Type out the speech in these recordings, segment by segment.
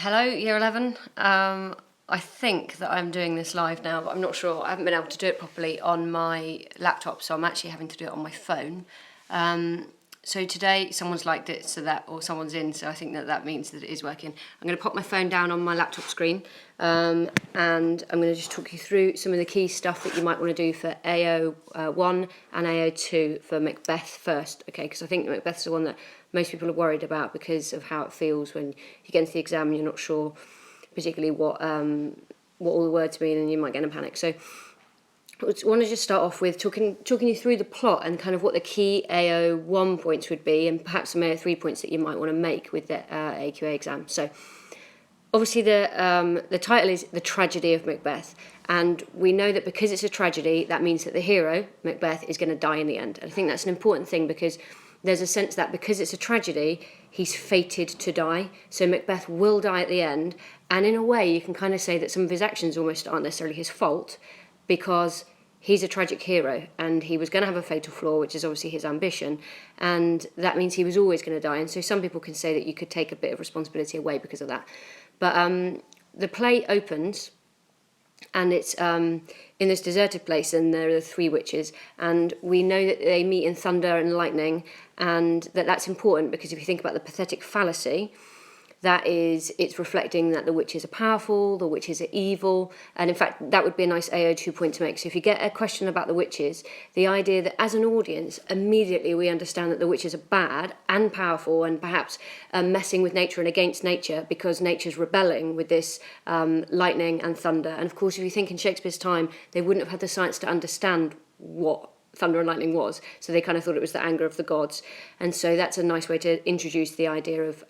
Hello, Year 11. I think that I'm doing this live now, but I'm not sure. I haven't been able to do it properly on my laptop, so I'm actually having to do it on my phone. So today someone's liked it, or someone's in, so I think that means that it is working. I'm going to pop my phone down on my laptop screen, and I'm going to just talk you through some of the key stuff that you might want to do for AO1 and AO2 for Macbeth first, okay? Because I think Macbeth's the one that most people are worried about because of how it feels when you get into the exam and you're not sure particularly what all the words mean, and you might get in a panic. So I want to just start off with talking you through the plot and kind of what the key AO1 points would be, and perhaps some AO3 points that you might want to make with the AQA exam. So obviously the title is The Tragedy of Macbeth, and we know that because it's a tragedy, that means that the hero, Macbeth, is going to die in the end. And I think that's an important thing because there's a sense that because it's a tragedy, he's fated to die. So Macbeth will die at the end, and in a way you can kind of say that some of his actions almost aren't necessarily his fault, because he's a tragic hero and he was going to have a fatal flaw, which is obviously his ambition, and that means he was always going to die. And so some people can say that you could take a bit of responsibility away because of that. But the play opens, and it's in this deserted place, and there are the three witches, and we know that they meet in thunder and lightning, and that's important because if you think about the pathetic fallacy, it's reflecting that the witches are powerful, the witches are evil, and in fact that would be a nice AO2 point to make. So if you get a question about the witches, the idea that as an audience immediately we understand that the witches are bad and powerful and perhaps messing with nature and against nature because nature's rebelling with this lightning and thunder. And of course if you think in Shakespeare's time, they wouldn't have had the science to understand what thunder and lightning was, so they kind of thought it was the anger of the gods. And so that's a nice way to introduce the idea of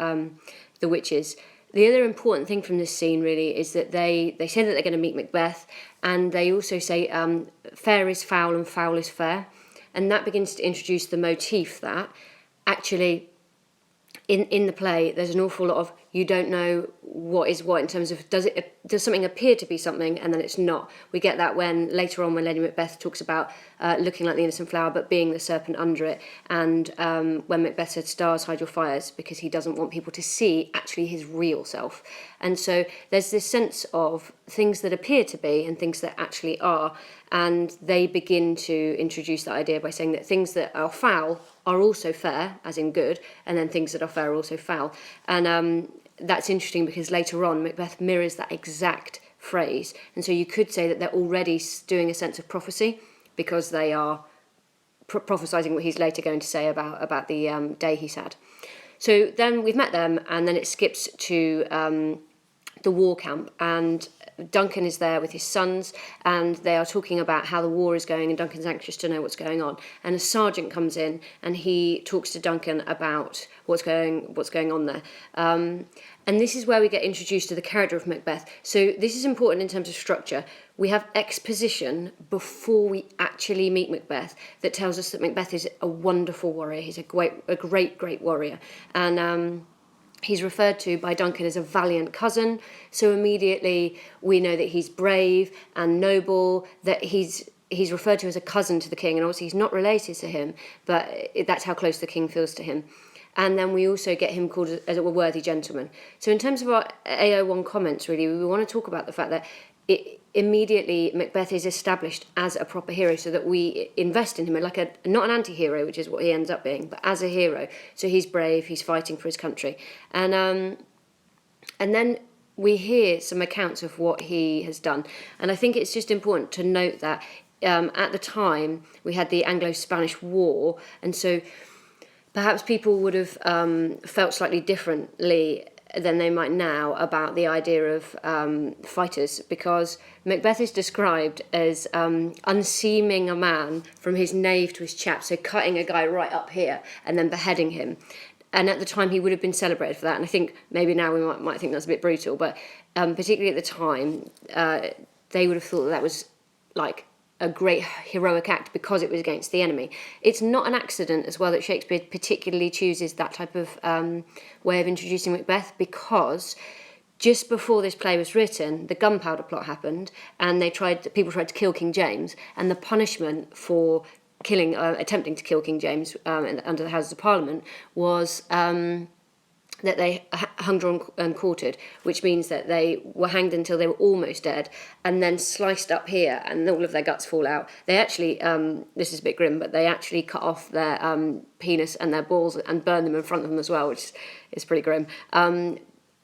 the witches. The other important thing from this scene really is that they say that they're going to meet Macbeth, and they also say fair is foul and foul is fair, and that begins to introduce the motif that actually in the play there's an awful lot of you don't know what is what in terms of does something appear to be something and then it's not. We get that when later on when Lady Macbeth talks about looking like the innocent flower but being the serpent under it, and when Macbeth said stars hide your fires, because he doesn't want people to see actually his real self. And so there's this sense of things that appear to be and things that actually are, and they begin to introduce that idea by saying that things that are foul are also fair, as in good, and then things that are fair are also foul. And that's interesting because later on Macbeth mirrors that exact phrase, and so you could say that they're already doing a sense of prophecy because they are prophesying what he's later going to say about the day he's had. So then we've met them, and then it skips to the war camp, and Duncan is there with his sons, and they are talking about how the war is going, and Duncan's anxious to know what's going on. And a sergeant comes in and he talks to Duncan about what's going on there. And this is where we get introduced to the character of Macbeth. So this is important in terms of structure. We have exposition before we actually meet Macbeth that tells us that Macbeth is a wonderful warrior. He's a great warrior. And he's referred to by Duncan as a valiant cousin, so immediately we know that he's brave and noble, that he's referred to as a cousin to the king, and obviously he's not related to him, but that's how close the king feels to him. And then we also get him called as a worthy gentleman. So in terms of our AO1 comments, really, we want to talk about the fact that immediately Macbeth is established as a proper hero, so that we invest in him like not an anti-hero, which is what he ends up being, but as a hero. So he's brave, he's fighting for his country, and then we hear some accounts of what he has done. And I think it's just important to note that at the time we had the Anglo-Spanish War, and so perhaps people would have felt slightly differently than they might now about the idea of fighters, because Macbeth is described as unseaming a man from his nave to his chap, so cutting a guy right up here and then beheading him. And at the time he would have been celebrated for that, and I think maybe now we might think that's a bit brutal, but particularly at the time they would have thought that was like a great heroic act because it was against the enemy. It's not an accident as well that Shakespeare particularly chooses that type of way of introducing Macbeth, because just before this play was written, the gunpowder plot happened, and people tried to kill King James, and the punishment for attempting to kill King James under the Houses of Parliament was that they hung, drawn and quartered, which means that they were hanged until they were almost dead and then sliced up here and all of their guts fall out. They actually, this is a bit grim, but they actually cut off their penis and their balls and burn them in front of them as well, which is pretty grim.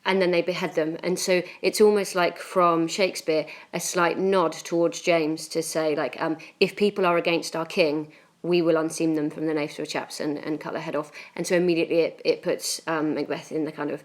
And then they behead them. And so it's almost like, from Shakespeare, a slight nod towards James to say, like, if people are against our king, we will unseam them from the naves of chaps and cut their head off. And so immediately it puts Macbeth in the kind of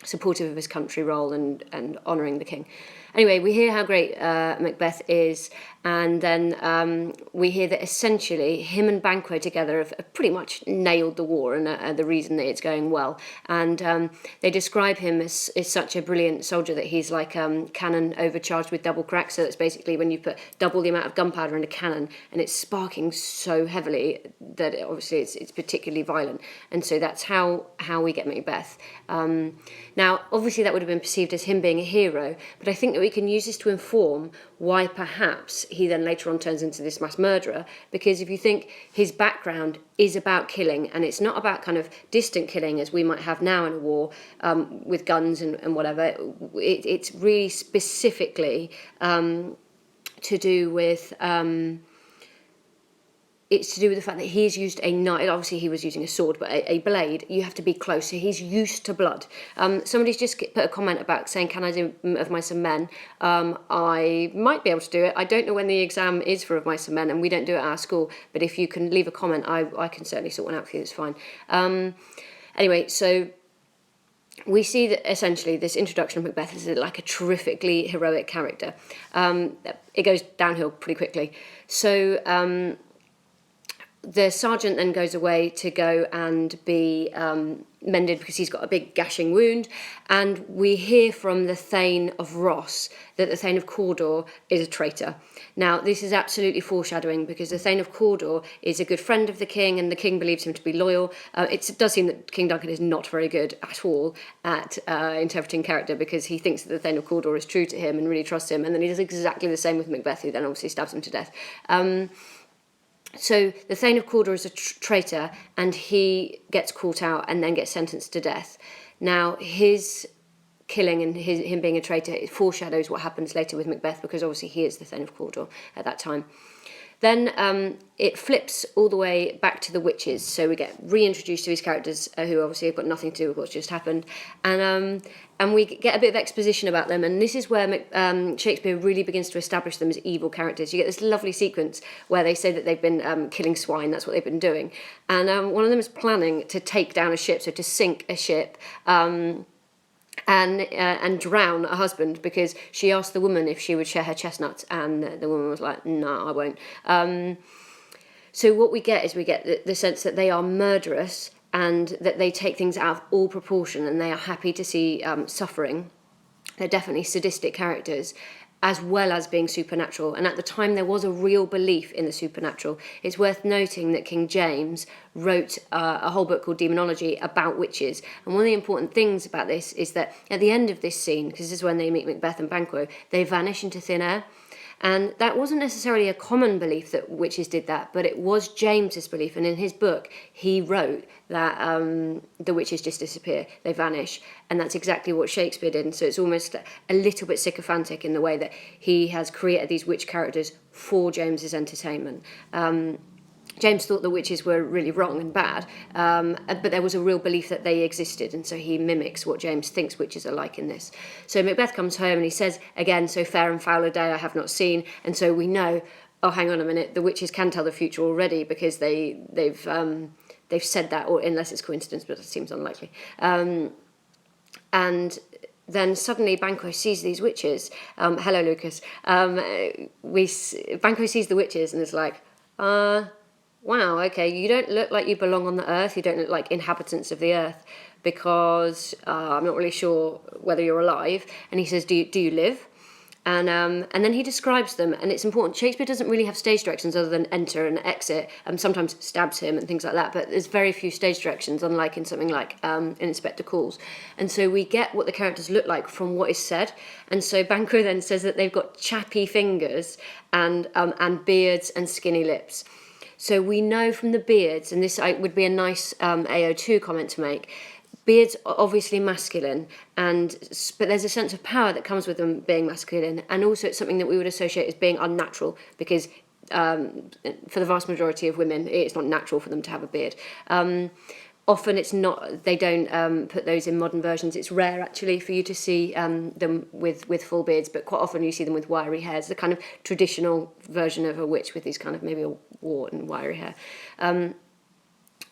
supportive of his country role and honouring the king. Anyway, we hear how great Macbeth is, and then we hear that essentially him and Banquo together have pretty much nailed the war and the reason that it's going well. And they describe him as such a brilliant soldier that he's like cannon overcharged with double crack. So that's basically when you put double the amount of gunpowder in a cannon and it's sparking so heavily that obviously it's particularly violent. And so that's how we get Macbeth. Now, obviously that would have been perceived as him being a hero, but I think that we can use this to inform why perhaps he then later on turns into this mass murderer, because if you think his background is about killing, and it's not about kind of distant killing as we might have now in a war with guns and whatever, it's really specifically to do with... it's to do with the fact that he's used a knife. Obviously, he was using a sword, but a blade, you have to be close. So he's used to blood. Somebody's just put a comment about saying, can I do Of Mice and Men? I might be able to do it. I don't know when the exam is for Of Mice and Men, and we don't do it at our school. But if you can leave a comment, I can certainly sort one out for you. It's fine. Anyway, so we see that essentially this introduction of Macbeth is like a terrifically heroic character. It goes downhill pretty quickly. So... the sergeant then goes away to go and be mended because he's got a big gashing wound, and we hear from the Thane of Ross that the Thane of Cawdor is a traitor. Now, this is absolutely foreshadowing because the Thane of Cawdor is a good friend of the king and the king believes him to be loyal. It does seem that King Duncan is not very good at all at interpreting character, because he thinks that the Thane of Cawdor is true to him and really trusts him, and then he does exactly the same with Macbeth, who then obviously stabs him to death. So the Thane of Cawdor is a traitor, and he gets caught out and then gets sentenced to death. Now, his killing and him being a traitor, it foreshadows what happens later with Macbeth, because obviously he is the Thane of Cawdor at that time. Then it flips all the way back to the witches, so we get reintroduced to these characters who obviously have got nothing to do with what's just happened, and we get a bit of exposition about them, and this is where Shakespeare really begins to establish them as evil characters. You get this lovely sequence where they say that they've been killing swine, that's what they've been doing, and one of them is planning to take down a ship, so to sink a ship, and drown a husband, because she asked the woman if she would share her chestnuts, and the woman was like, no, I won't. So what we get is the sense that they are murderous and that they take things out of all proportion, and they are happy to see suffering. They're definitely sadistic characters, as well as being supernatural. And at the time, there was a real belief in the supernatural. It's worth noting that King James wrote a whole book called Demonology about witches. And one of the important things about this is that at the end of this scene, because this is when they meet Macbeth and Banquo, they vanish into thin air. And that wasn't necessarily a common belief that witches did that, but it was James's belief. And in his book, he wrote that the witches just disappear, they vanish. And that's exactly what Shakespeare did. And so it's almost a little bit sycophantic in the way that he has created these witch characters for James's entertainment. James thought the witches were really wrong and bad, but there was a real belief that they existed, and so he mimics what James thinks witches are like in this. So Macbeth comes home and he says, again, so fair and foul a day I have not seen, and so we know, oh, hang on a minute, the witches can tell the future already, because they've said that, or unless it's coincidence, but it seems unlikely. And then suddenly Banquo sees these witches. Hello, Lucas. Banquo sees the witches and is like, wow, okay, you don't look like you belong on the earth, you don't look like inhabitants of the earth, because I'm not really sure whether you're alive. And he says, do you live? And then he describes them, and it's important. Shakespeare doesn't really have stage directions other than enter and exit, and sometimes stabs him and things like that, but there's very few stage directions, unlike in something like in Inspector Calls. And so we get what the characters look like from what is said. And so Banquo then says that they've got chappy fingers and beards and skinny lips. So we know from the beards, and this would be a nice AO2 comment to make, beards are obviously masculine, but there's a sense of power that comes with them being masculine, and also it's something that we would associate as being unnatural, because for the vast majority of women, it's not natural for them to have a beard. Often it's not, they don't put those in modern versions. It's rare actually for you to see them with full beards, but quite often you see them with wiry hairs, the kind of traditional version of a witch with these kind of maybe a wart and wiry hair.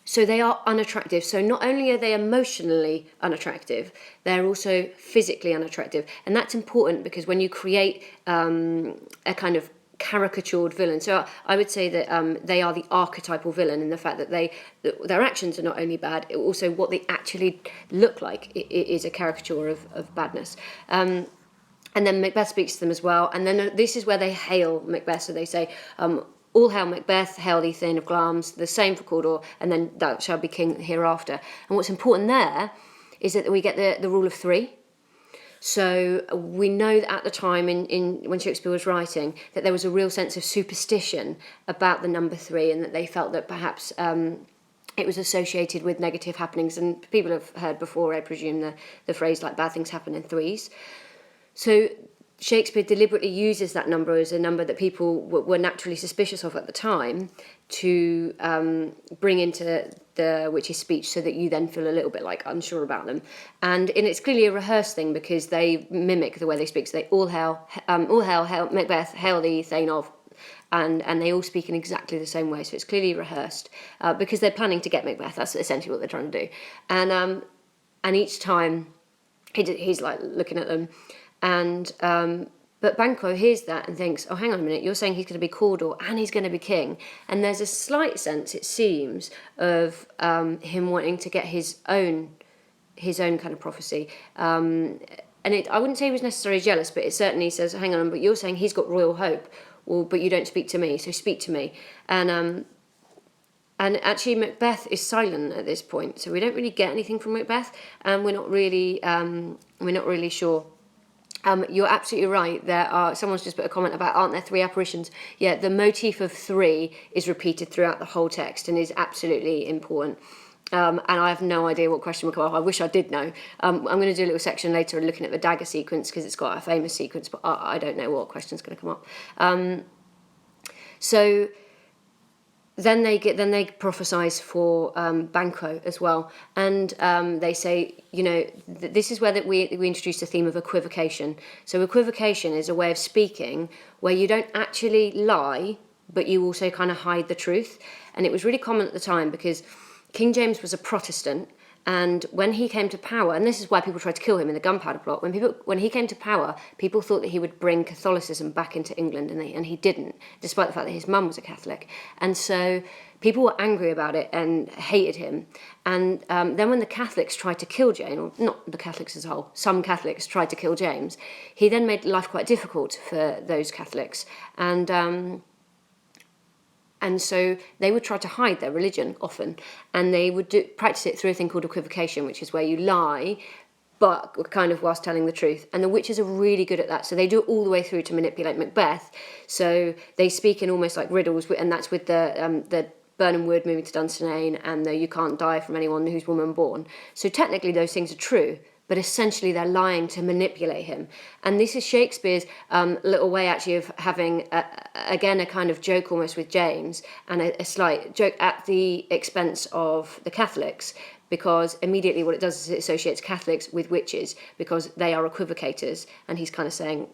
So they are unattractive. So not only are they emotionally unattractive, they're also physically unattractive. And that's important because when you create a kind of caricatured villain, so I would say that they are the archetypal villain in the fact that their actions are not only bad, also what they actually look like is a caricature of badness. And then Macbeth speaks to them as well. And then this is where they hail Macbeth. So they say, all hail Macbeth, hail thee Thane of Glamis, the same for Cawdor, and then thou shalt be king hereafter. And what's important there is that we get the rule of three. So we know that at the time, when Shakespeare was writing, that there was a real sense of superstition about the number three, and that they felt that perhaps it was associated with negative happenings. And people have heard before, I presume, the phrase like bad things happen in threes. So Shakespeare deliberately uses that number as a number that people were naturally suspicious of at the time to bring into the witch's speech, so that you then feel a little bit like unsure about them. And it's clearly a rehearsed thing because they mimic the way they speak. So they all hail Macbeth, hail thee Thane of, and they all speak in exactly the same way. So it's clearly rehearsed because they're planning to get Macbeth. That's essentially what they're trying to do. And each time he's like looking at them. And but Banquo hears that and thinks, oh, hang on a minute, you're saying he's going to be Cawdor and he's going to be king. And there's a slight sense, it seems, of him wanting to get his own kind of prophecy. And I wouldn't say he was necessarily jealous, but it certainly says, hang on, but you're saying he's got royal hope. Well, but you don't speak to me, so speak to me. And actually Macbeth is silent at this point, so we don't really get anything from Macbeth, and we're not really sure. You're absolutely right. Someone's just put a comment about, aren't there three apparitions? Yeah, the motif of three is repeated throughout the whole text and is absolutely important. And I have no idea what question will come up. I wish I did know. I'm going to do a little section later looking at the dagger sequence because it's got a famous sequence, but I don't know what question's going to come up. So then they prophesise for Banquo as well, and they say, this is where we introduce the theme of equivocation. So equivocation is a way of speaking where you don't actually lie, but you also kind of hide the truth. And it was really common at the time because King James was a Protestant, and when he came to power, and this is why people tried to kill him in the Gunpowder Plot, when he came to power, people thought that he would bring Catholicism back into England, and he didn't, despite the fact that his mum was a Catholic. And so people were angry about it and hated him. And then when the Catholics tried to kill James, or not the Catholics as a whole, some Catholics tried to kill James, he then made life quite difficult for those Catholics. And so they would try to hide their religion often, and they would practice it through a thing called equivocation, which is where you lie, but kind of whilst telling the truth. And the witches are really good at that. So they do it all the way through to manipulate Macbeth. So they speak in almost like riddles, and that's with the Birnam Wood moving to Dunsinane and the you can't die from anyone who's woman born. So technically those things are true, but essentially they're lying to manipulate him. And this is Shakespeare's little way actually of having, again, a kind of joke almost with James, and a slight joke at the expense of the Catholics, because immediately what it does is it associates Catholics with witches, because they are equivocators, and he's kind of saying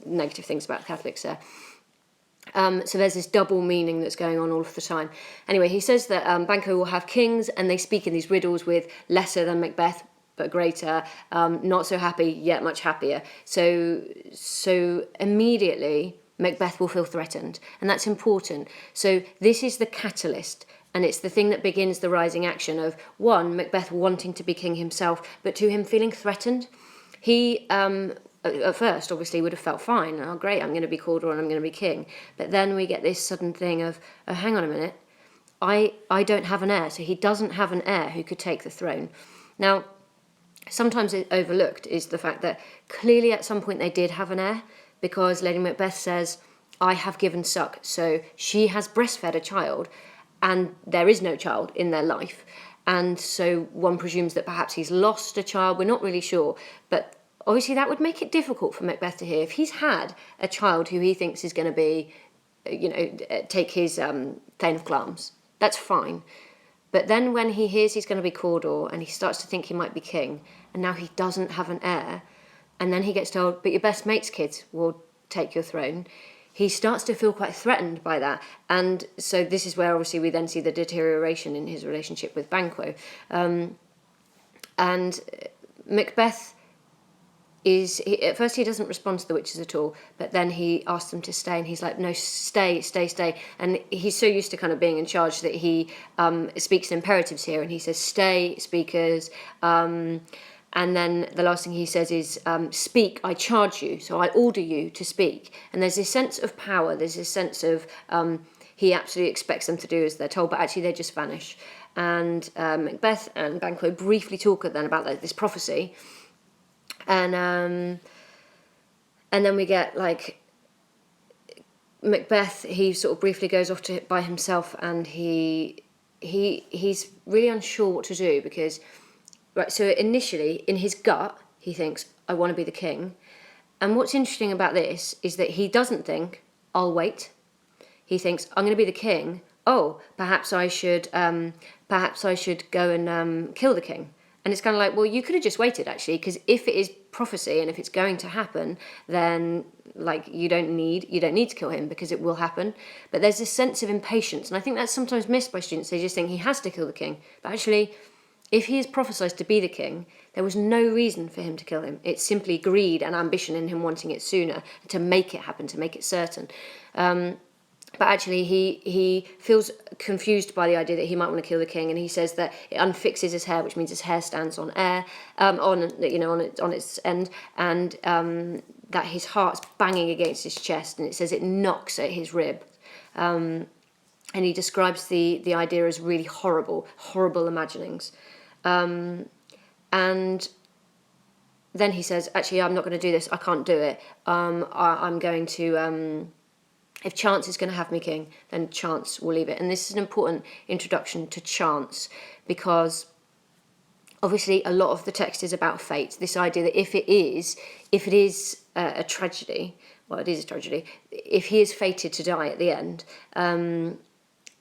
negative things about Catholics there. So there's this double meaning that's going on all of the time. Anyway, he says that Banquo will have kings, and they speak in these riddles with lesser than Macbeth, but greater, not so happy, yet much happier. So immediately, Macbeth will feel threatened, and that's important. So this is the catalyst, and it's the thing that begins the rising action of, one, Macbeth wanting to be king himself, but two, him feeling threatened. He, at first, obviously, would have felt fine. Oh, great, I'm going to be Cawdor and I'm going to be king. But then we get this sudden thing of, oh, hang on a minute, I don't have an heir. So he doesn't have an heir who could take the throne. Now, sometimes overlooked is the fact that clearly at some point they did have an heir, because Lady Macbeth says, I have given suck. So she has breastfed a child, and there is no child in their life. and so one presumes that perhaps he's lost a child. We're not really sure, but obviously that would make it difficult for Macbeth to hear. If he's had a child who he thinks is going to be, take his Thane of Glamis, that's fine. But then when he hears he's going to be Cawdor and he starts to think he might be king, and now he doesn't have an heir, and then he gets told, but your best mate's kids will take your throne, he starts to feel quite threatened by that. And so this is where obviously we then see the deterioration in his relationship with Banquo. And Macbeth at first he doesn't respond to the witches at all, but then he asks them to stay, and he's like, no, stay. And he's so used to kind of being in charge that he speaks in imperatives here, and he says, stay, speakers. And then the last thing he says is, speak, I charge you, so I order you to speak. And there's this sense of power, there's this sense of he absolutely expects them to do as they're told, but actually they just vanish. And Macbeth and Banquo briefly talk then about this prophecy. And then we get like Macbeth, he sort of briefly goes off by himself, and he's really unsure what to do, because right, so initially in his gut he thinks, I want to be the king. And what's interesting about this is that he doesn't think, I'll wait. He thinks, I'm going to be the king. Oh, perhaps I should go and kill the king. And it's kind of like, well, you could have just waited, actually, because if it is prophecy and if it's going to happen, then like you don't need to kill him, because it will happen. But there's this sense of impatience, and I think that's sometimes missed by students. They just think he has to kill the king, but actually, if he is prophesied to be the king, there was no reason for him to kill him. It's simply greed and ambition in him wanting it sooner, to make it happen, to make it certain. But actually, he feels confused by the idea that he might want to kill the king, and he says that it unfixes his hair, which means his hair stands on air, on its end, and that his heart's banging against his chest, and it says it knocks at his rib. And he describes the idea as really horrible imaginings. And then he says, actually, I'm not going to do this. I can't do it. I'm going to... if chance is going to have me king, then chance will leave it. And this is an important introduction to chance, because obviously a lot of the text is about fate. This idea that if it is a tragedy, well, it is a tragedy, if he is fated to die at the end,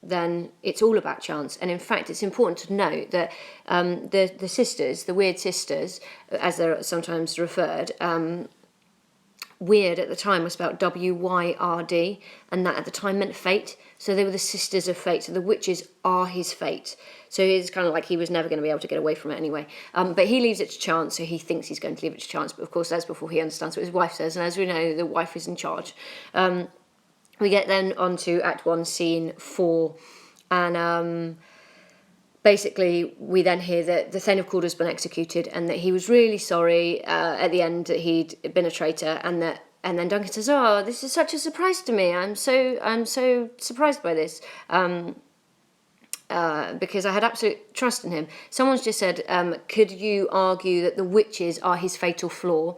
then it's all about chance. And in fact, it's important to note that the sisters, the weird sisters, as they're sometimes referred, weird at the time was spelled W-Y-R-D, and that at the time meant fate. So they were the sisters of fate. So the witches are his fate. So it's kind of like he was never going to be able to get away from it anyway. But he leaves it to chance, so he thinks he's going to leave it to chance. But of course, that's before he understands what his wife says. And as we know, the wife is in charge. We get then on to Act 1, Scene 4. And basically, we then hear that the Thane of Cawdor has been executed, and that he was really sorry at the end that he'd been a traitor, and then Duncan says, "Oh, this is such a surprise to me. I'm so surprised by this, because I had absolute trust in him." Someone's just said, "Could you argue that the witches are his fatal flaw?"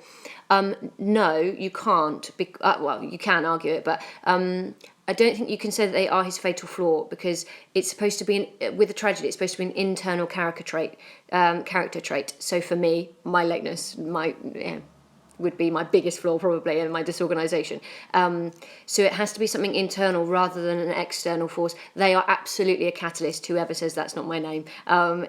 No, you can't. Well, you can argue it, but I don't think you can say that they are his fatal flaw, because it's supposed to be, with a tragedy, it's supposed to be an internal character trait. So for me, my lateness, would be my biggest flaw probably, and my disorganisation. So it has to be something internal rather than an external force. They are absolutely a catalyst. Whoever says that's not my name,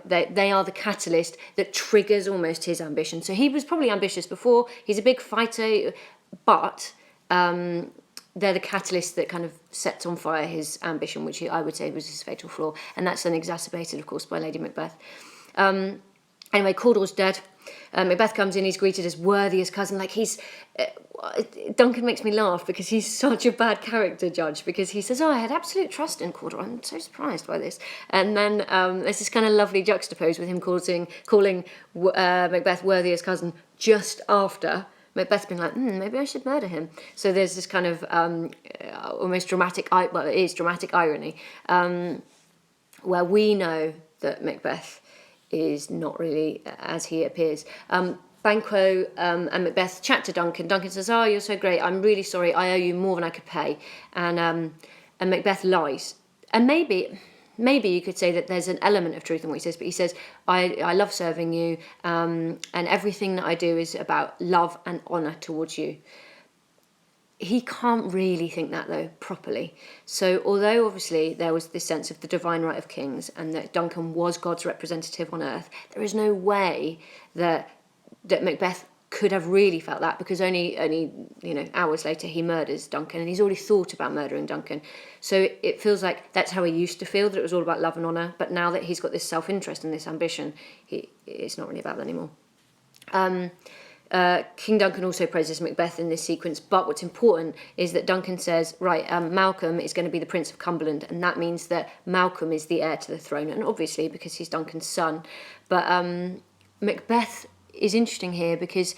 they are the catalyst that triggers almost his ambition. So he was probably ambitious before. He's a big fighter, but they're the catalyst that kind of sets on fire his ambition, which I would say was his fatal flaw. And that's then exacerbated, of course, by Lady Macbeth. Anyway, Cawdor's dead. Macbeth comes in, he's greeted as worthy as cousin. Like, Duncan makes me laugh because he's such a bad character judge, because he says, "Oh, I had absolute trust in Cawdor. I'm so surprised by this." And then there's this kind of lovely juxtapose with him calling Macbeth worthy as cousin just after Macbeth's been like, maybe I should murder him. So there's this kind of almost dramatic, well, it is dramatic irony, where we know that Macbeth is not really as he appears. Banquo and Macbeth chat to Duncan. Duncan says, "Oh, you're so great. I'm really sorry. I owe you more than I could pay." And Macbeth lies. And maybe maybe you could say that there's an element of truth in what he says, but he says, I love serving you, and everything that I do is about love and honour towards you. He can't really think that, though, properly. So although obviously there was this sense of the divine right of kings and that Duncan was God's representative on earth, there is no way that Macbeth could have really felt that, because only hours later he murders Duncan, and he's already thought about murdering Duncan. So it feels like that's how he used to feel, that it was all about love and honour. But now that he's got this self-interest and this ambition, it's not really about that anymore. King Duncan also praises Macbeth in this sequence, but what's important is that Duncan says, right, Malcolm is going to be the Prince of Cumberland, and that means that Malcolm is the heir to the throne, and obviously because he's Duncan's son. But Macbeth is interesting here because,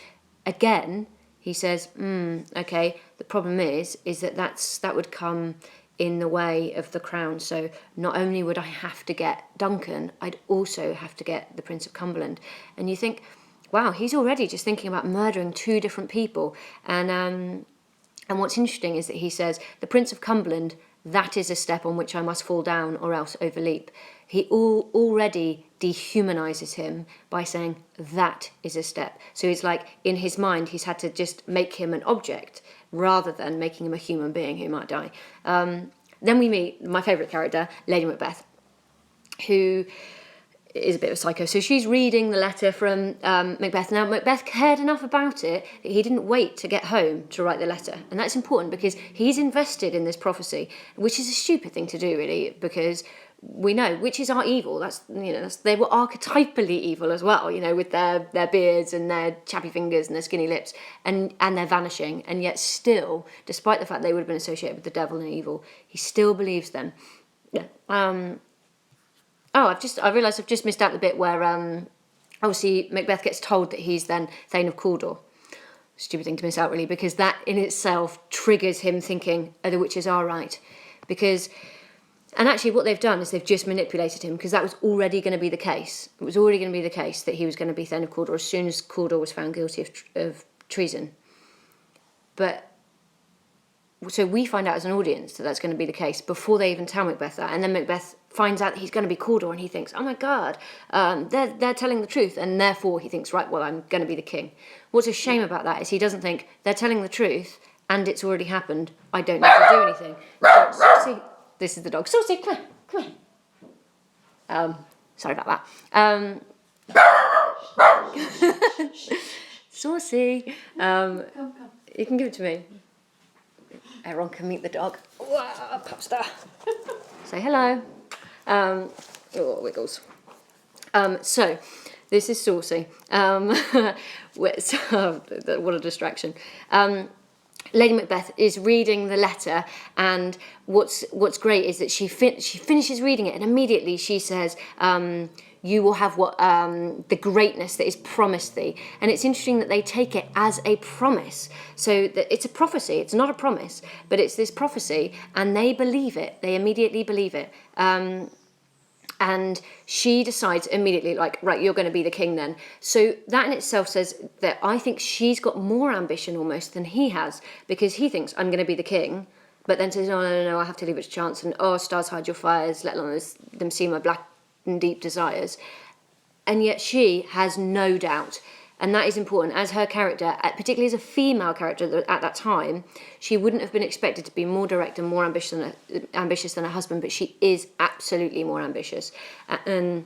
again, he says, okay, the problem is that would come in the way of the crown. So not only would I have to get Duncan, I'd also have to get the Prince of Cumberland. And you think, wow, he's already just thinking about murdering two different people. And what's interesting is that he says, the Prince of Cumberland, that is a step on which I must fall down or else overleap. He already dehumanises him by saying that is a step. So it's like, in his mind, he's had to just make him an object rather than making him a human being who might die. Then we meet my favourite character, Lady Macbeth, who is a bit of a psycho. So she's reading the letter from Macbeth. Now, Macbeth cared enough about it that he didn't wait to get home to write the letter. And that's important because he's invested in this prophecy, which is a stupid thing to do, really, because we know witches are evil. They were archetypally evil as well, with their beards and their chappy fingers and their skinny lips, and they're vanishing. And yet still, despite the fact they would have been associated with the devil and evil, he still believes them. Yeah. I realised I've just missed out the bit where obviously Macbeth gets told that he's then Thane of Cawdor. Stupid thing to miss out, really, because that in itself triggers him thinking, oh, the witches are right. And actually what they've done is they've just manipulated him, because that was already going to be the case. It was already going to be the case that he was going to be Thane of Cawdor as soon as Cawdor was found guilty of treason. So we find out as an audience that that's going to be the case before they even tell Macbeth that. And then Macbeth finds out that he's going to be Cawdor, and he thinks, oh my God, they're telling the truth. And therefore he thinks, right, well, I'm going to be the king. What's a shame about that is he doesn't think, they're telling the truth and it's already happened. I don't need to do anything. Saucy, this is the dog. Saucy, come here. Sorry about that. Saucy. Come. You can give it to me. Everyone can meet the dog. Wow, Pupstar. Say hello. Wiggles. So, this is Saucy. What a distraction. Lady Macbeth is reading the letter, and what's great is that she finishes reading it, and immediately she says, you will have what the greatness that is promised thee. And it's interesting that they take it as a promise. So that it's a prophecy, it's not a promise, but it's this prophecy, and they believe it. They immediately believe it. And she decides immediately, like, right, you're going to be the king then. So that in itself says that I think she's got more ambition almost than he has, because he thinks, I'm going to be the king, but then says, no, I have to leave it to chance, and stars hide your fires, let alone them see my black and deep desires. And yet she has no doubt, and that is important. As her character, particularly as a female character at that time, she wouldn't have been expected to be more direct and more ambitious than her husband, but she is absolutely more ambitious. And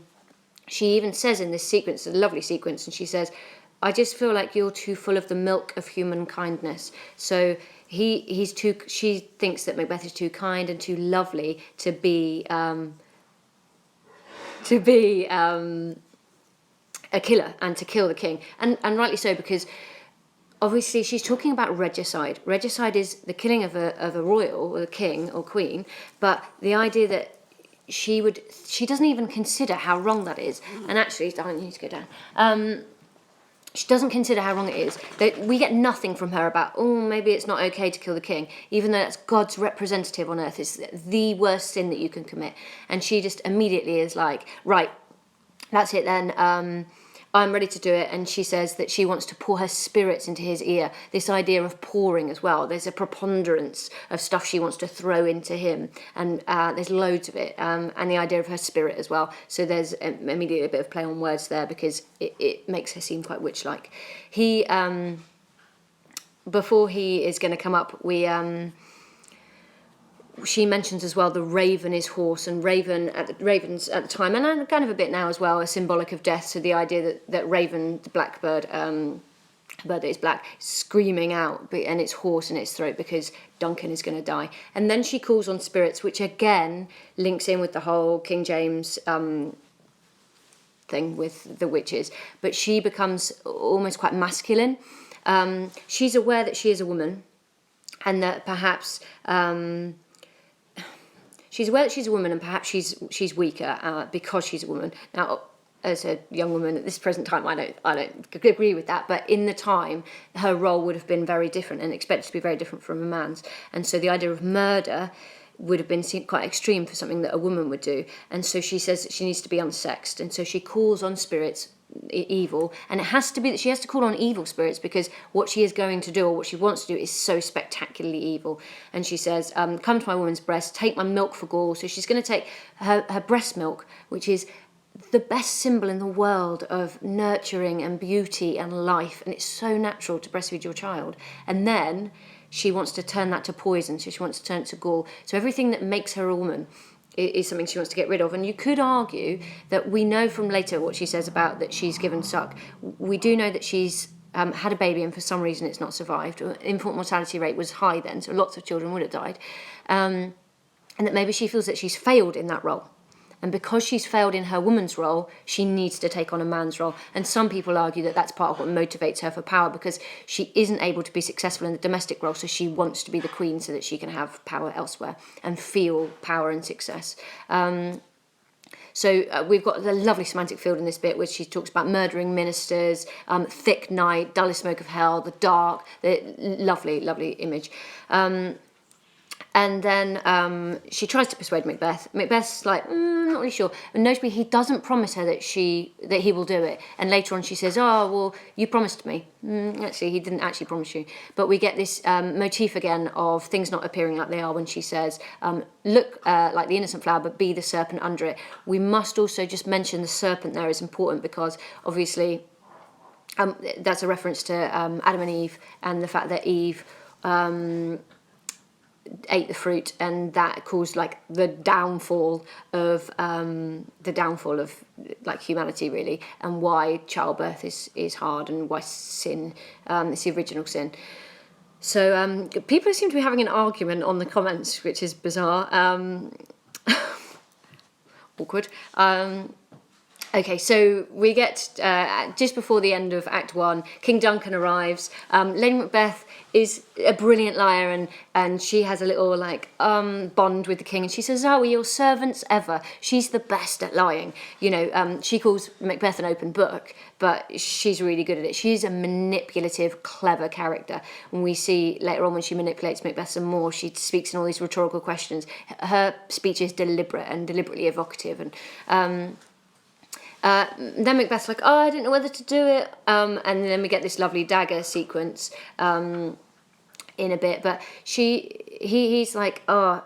she even says in this sequence, a lovely sequence, and she says, I just feel like you're too full of the milk of human kindness. So she thinks that Macbeth is too kind and too lovely to be a killer and to kill the king, and rightly so, because obviously she's talking about regicide. Regicide is the killing of a royal or a king or queen, but the idea that she doesn't even consider how wrong that is. And actually, I need to go down. She doesn't consider how wrong it is. We get nothing from her about, maybe it's not okay to kill the king, even though that's God's representative on earth. It's the worst sin that you can commit. And she just immediately is like, right, that's it then. I'm ready to do it. And she says that she wants to pour her spirits into his ear. This idea of pouring as well. There's a preponderance of stuff she wants to throw into him. And there's loads of it. And the idea of her spirit as well. So there's immediately a bit of play on words there, because it makes her seem quite witch-like. He, before he is going to come up, she mentions as well the raven is horse, and ravens at the time, and kind of a bit now as well, are symbolic of death. So the idea that raven, the blackbird, bird that is black, screaming out, and it's hoarse in its throat because Duncan is going to die. And then she calls on spirits, which again links in with the whole King James thing with the witches, but she becomes almost quite masculine. She's aware that she is a woman, and that perhaps she's aware that she's a woman, and perhaps she's weaker because she's a woman. Now, as a young woman at this present time, I don't agree with that. But in the time, her role would have been very different and expected to be very different from a man's. And so the idea of murder would have been seen quite extreme for something that a woman would do. And so she says that she needs to be unsexed, and so she calls on spirits, evil, and it has to be that she has to call on evil spirits, because what she is going to do, or what she wants to do, is so spectacularly evil. And she says, come to my woman's breast, take my milk for gall. So she's going to take her breast milk, which is the best symbol in the world of nurturing and beauty and life, and it's so natural to breastfeed your child. And then she wants to turn that to poison, so she wants to turn it to gall. So everything that makes her a woman is something she wants to get rid of. And you could argue that we know from later what she says about that she's given suck. We do know that she's had a baby, and for some reason it's not survived. Infant mortality rate was high then, so lots of children would have died. And that maybe she feels that she's failed in that role. And because she's failed in her woman's role, she needs to take on a man's role. And some people argue that that's part of what motivates her for power, because she isn't able to be successful in the domestic role, so she wants to be the queen so that she can have power elsewhere and feel power and success. So we've got the lovely semantic field in this bit, where she talks about murdering ministers, thick night, dullest smoke of hell, the dark, the lovely, lovely image. And then she tries to persuade Macbeth. Macbeth's like, not really sure. And notably, he doesn't promise her that he will do it. And later on, she says, "Oh, well, you promised me." Actually, he didn't actually promise you. But we get this motif again of things not appearing like they are when she says, "Look like the innocent flower, but be the serpent under it." We must also just mention the serpent there is important, because obviously that's a reference to Adam and Eve, and the fact that Eve ate the fruit, and that caused like the downfall of like humanity, really, and why childbirth is hard, and why sin is the original sin. So people seem to be having an argument on the comments, which is bizarre. Awkward. Okay, so we get, just before the end of Act 1, King Duncan arrives. Lady Macbeth is a brilliant liar, and she has a little, bond with the king, and she says, "Oh, we're your servants ever." She's the best at lying. She calls Macbeth an open book, but she's really good at it. She's a manipulative, clever character. And we see later on, when she manipulates Macbeth some more, she speaks in all these rhetorical questions. Her speech is deliberate and deliberately evocative, and then Macbeth's like, "Oh, I didn't know whether to do it," and then we get this lovely dagger sequence in a bit. But he's like, "Oh,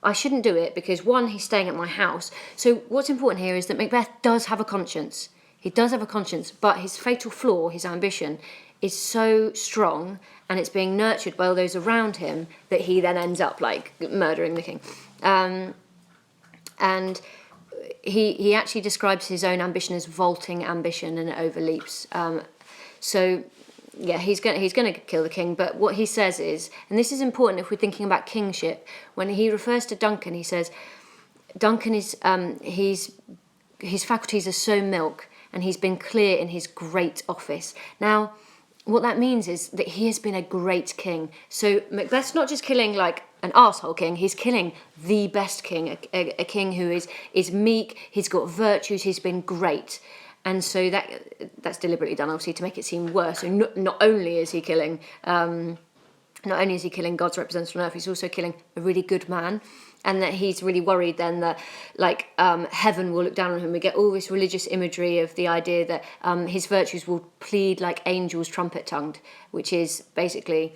I shouldn't do it because, one, he's staying at my house." So what's important here is that Macbeth does have a conscience. He does have a conscience, but his fatal flaw, his ambition, is so strong, and it's being nurtured by all those around him, that he then ends up murdering the king. And he actually describes his own ambition as vaulting ambition, and it overleaps. So yeah, he's going to kill the king. But what he says is, and this is important if we're thinking about kingship, when he refers to Duncan, he says Duncan is his faculties are so milk, and he's been clear in his great office. Now, what that means is that he has been a great king. So Macbeth's not just killing an arsehole king, he's killing the best king, a king who is meek, he's got virtues, he's been great. And so that's deliberately done, obviously, to make it seem worse. So not only is he killing God's representative on earth, he's also killing a really good man. and that he's really worried then that like heaven will look down on him. We get all this religious imagery of the idea that his virtues will plead like angels trumpet-tongued, which is basically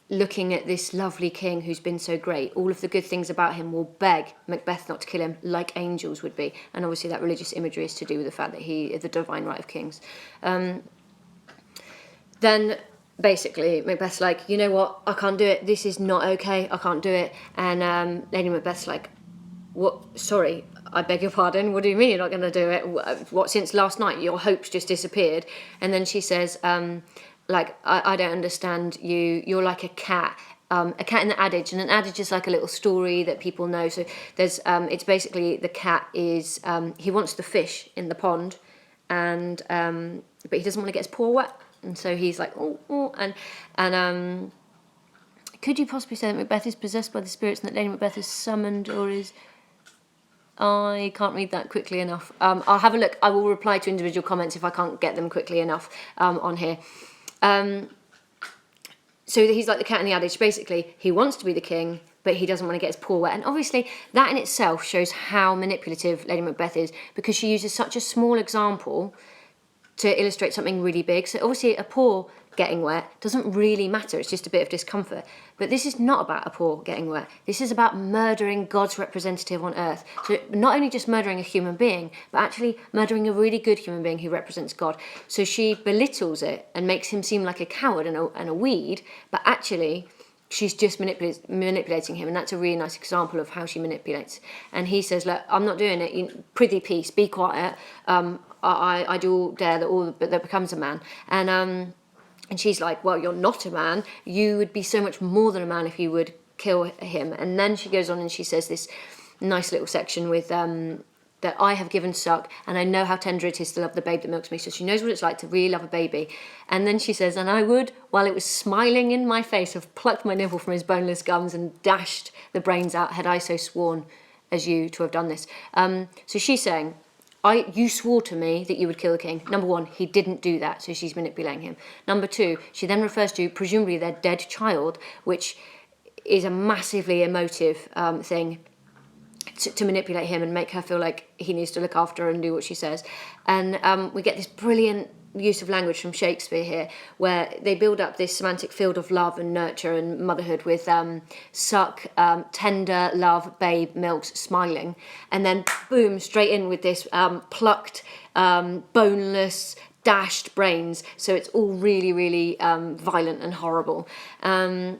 looking at this lovely king who's been so great. All of the good things about him will beg Macbeth not to kill him like angels would be. And obviously that religious imagery is to do with the fact that he is the divine right of kings. Then basically Macbeth's like, you know what, I can't do it, this is not okay, I can't do it. And Lady Macbeth's like, what, sorry, I beg your pardon, what do you mean you're not going to do it? What, since last night your hopes just disappeared? And then she says, like, I don't understand you, you're like a cat in the adage, and an adage is like a little story that people know. So there's it's basically the cat is he wants the fish in the pond, and but he doesn't want to get his paw wet. And so he's like, and could you possibly say that Macbeth is possessed by the spirits and that Lady Macbeth is summoned, or is... I can't read that quickly enough. I'll have a look. I will reply to individual comments if I can't get them quickly enough on here. So he's like the cat in the adage. Basically, he wants to be the king, but he doesn't want to get his paw wet. And obviously, that in itself shows how manipulative Lady Macbeth is, because she uses such a small example to illustrate something really big. So obviously a paw getting wet doesn't really matter, it's just a bit of discomfort. But this is not about a paw getting wet. This is about murdering God's representative on earth. So not only just murdering a human being, but actually murdering a really good human being who represents God. So she belittles it and makes him seem like a coward and a weed, but actually she's just manipulating him, and that's a really nice example of how she manipulates. And he says, look, I'm not doing it, prithee peace, be quiet, I do all dare that becomes a man. And she's like, well, you're not a man. You would be so much more than a man if you would kill him. And then she goes on and she says this nice little section with that I have given suck, and I know how tender it is to love the babe that milks me. So she knows what it's like to really love a baby. And then she says, and I would, while it was smiling in my face, have plucked my nipple from his boneless gums and dashed the brains out, had I so sworn as you to have done this. So she's saying, you swore to me that you would kill the king. Number one, he didn't do that, so she's manipulating him. Number two, she then refers to presumably their dead child, which is a massively emotive thing to manipulate him and make her feel like he needs to look after her and do what she says. And we get this brilliant use of language from Shakespeare here, where they build up this semantic field of love and nurture and motherhood with suck, tender, love, babe, milks, smiling, and then boom, straight in with this plucked, boneless, dashed brains. So it's all really, really violent and horrible. And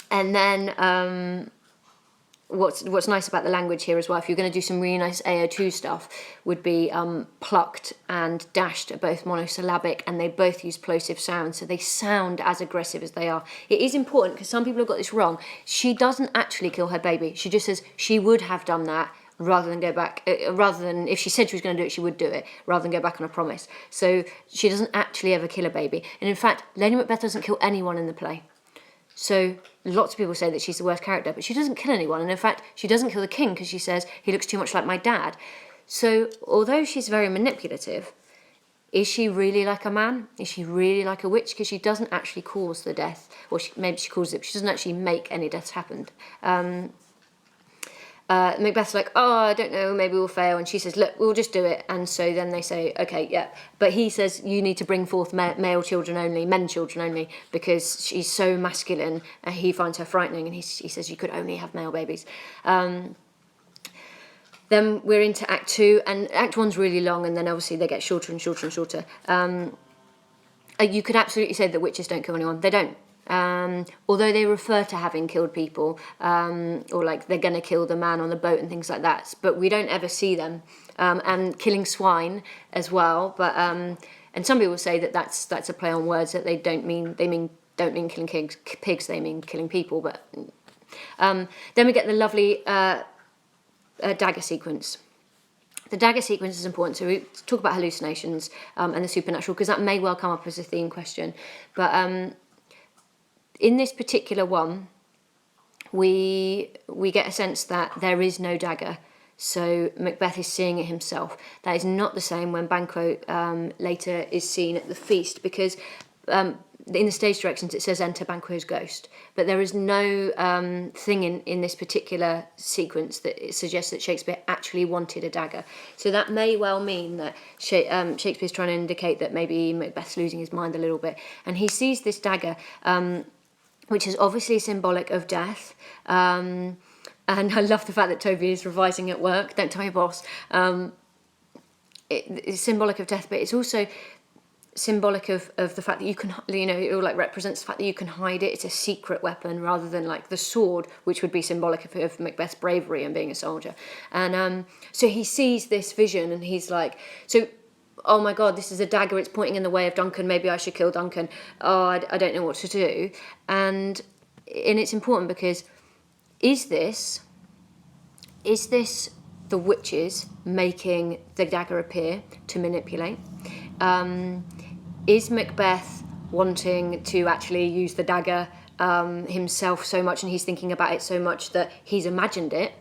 then what's nice about the language here as well, if you're going to do some really nice AO2 stuff, would be plucked and dashed are both monosyllabic, and they both use plosive sounds, so they sound as aggressive as they are. It is important, because some people have got this wrong. She doesn't actually kill her baby. She just says she would have done that, rather than go back, rather than, if she said she was going to do it, she would do it, rather than go back on a promise. So she doesn't actually ever kill a baby. And in fact, Lady Macbeth doesn't kill anyone in the play. So lots of people say that she's the worst character, but she doesn't kill anyone. And in fact, she doesn't kill the king because she says he looks too much like my dad. So although she's very manipulative, is she really like a man? Is she really like a witch? Because she doesn't actually cause the death. Or maybe she causes it, but she doesn't actually make any deaths happen. Macbeth's like, oh, I don't know, maybe we'll fail. And she says, look, we'll just do it. And so then they say, okay, yeah. But he says, you need to bring forth male children only, men children only, because she's so masculine. And he finds her frightening. And he says, you could only have male babies. Then we're into Act 2. And Act 1's really long. And then obviously they get shorter and shorter and shorter. You could absolutely say that witches don't kill anyone. They don't. Although they refer to having killed people, or like they're going to kill the man on the boat and things like that, but we don't ever see them. And killing swine as well, but and some people say that that's a play on words, that don't mean killing pigs, they mean killing people. But then we get the lovely dagger sequence. The dagger sequence is important, so we talk about hallucinations and the supernatural, because that may well come up as a theme question, but in this particular one, we get a sense that there is no dagger. So Macbeth is seeing it himself. That is not the same when Banquo later is seen at the feast, because in the stage directions it says enter Banquo's ghost, but there is no thing in this particular sequence that it suggests that Shakespeare actually wanted a dagger. So that may well mean that Shakespeare's trying to indicate that maybe Macbeth's losing his mind a little bit, and he sees this dagger, which is obviously symbolic of death. And I love the fact that Toby is revising at work. Don't tell your boss. It's symbolic of death, but it's also symbolic of the fact that you can, it all like represents the fact that you can hide it. It's a secret weapon rather than like the sword, which would be symbolic of Macbeth's bravery and being a soldier. And so he sees this vision and he's like, oh my God, this is a dagger, it's pointing in the way of Duncan, maybe I should kill Duncan. Oh, I don't know what to do. And it's important because is this the witches making the dagger appear to manipulate? Is Macbeth wanting to actually use the dagger himself so much, and he's thinking about it so much that he's imagined it?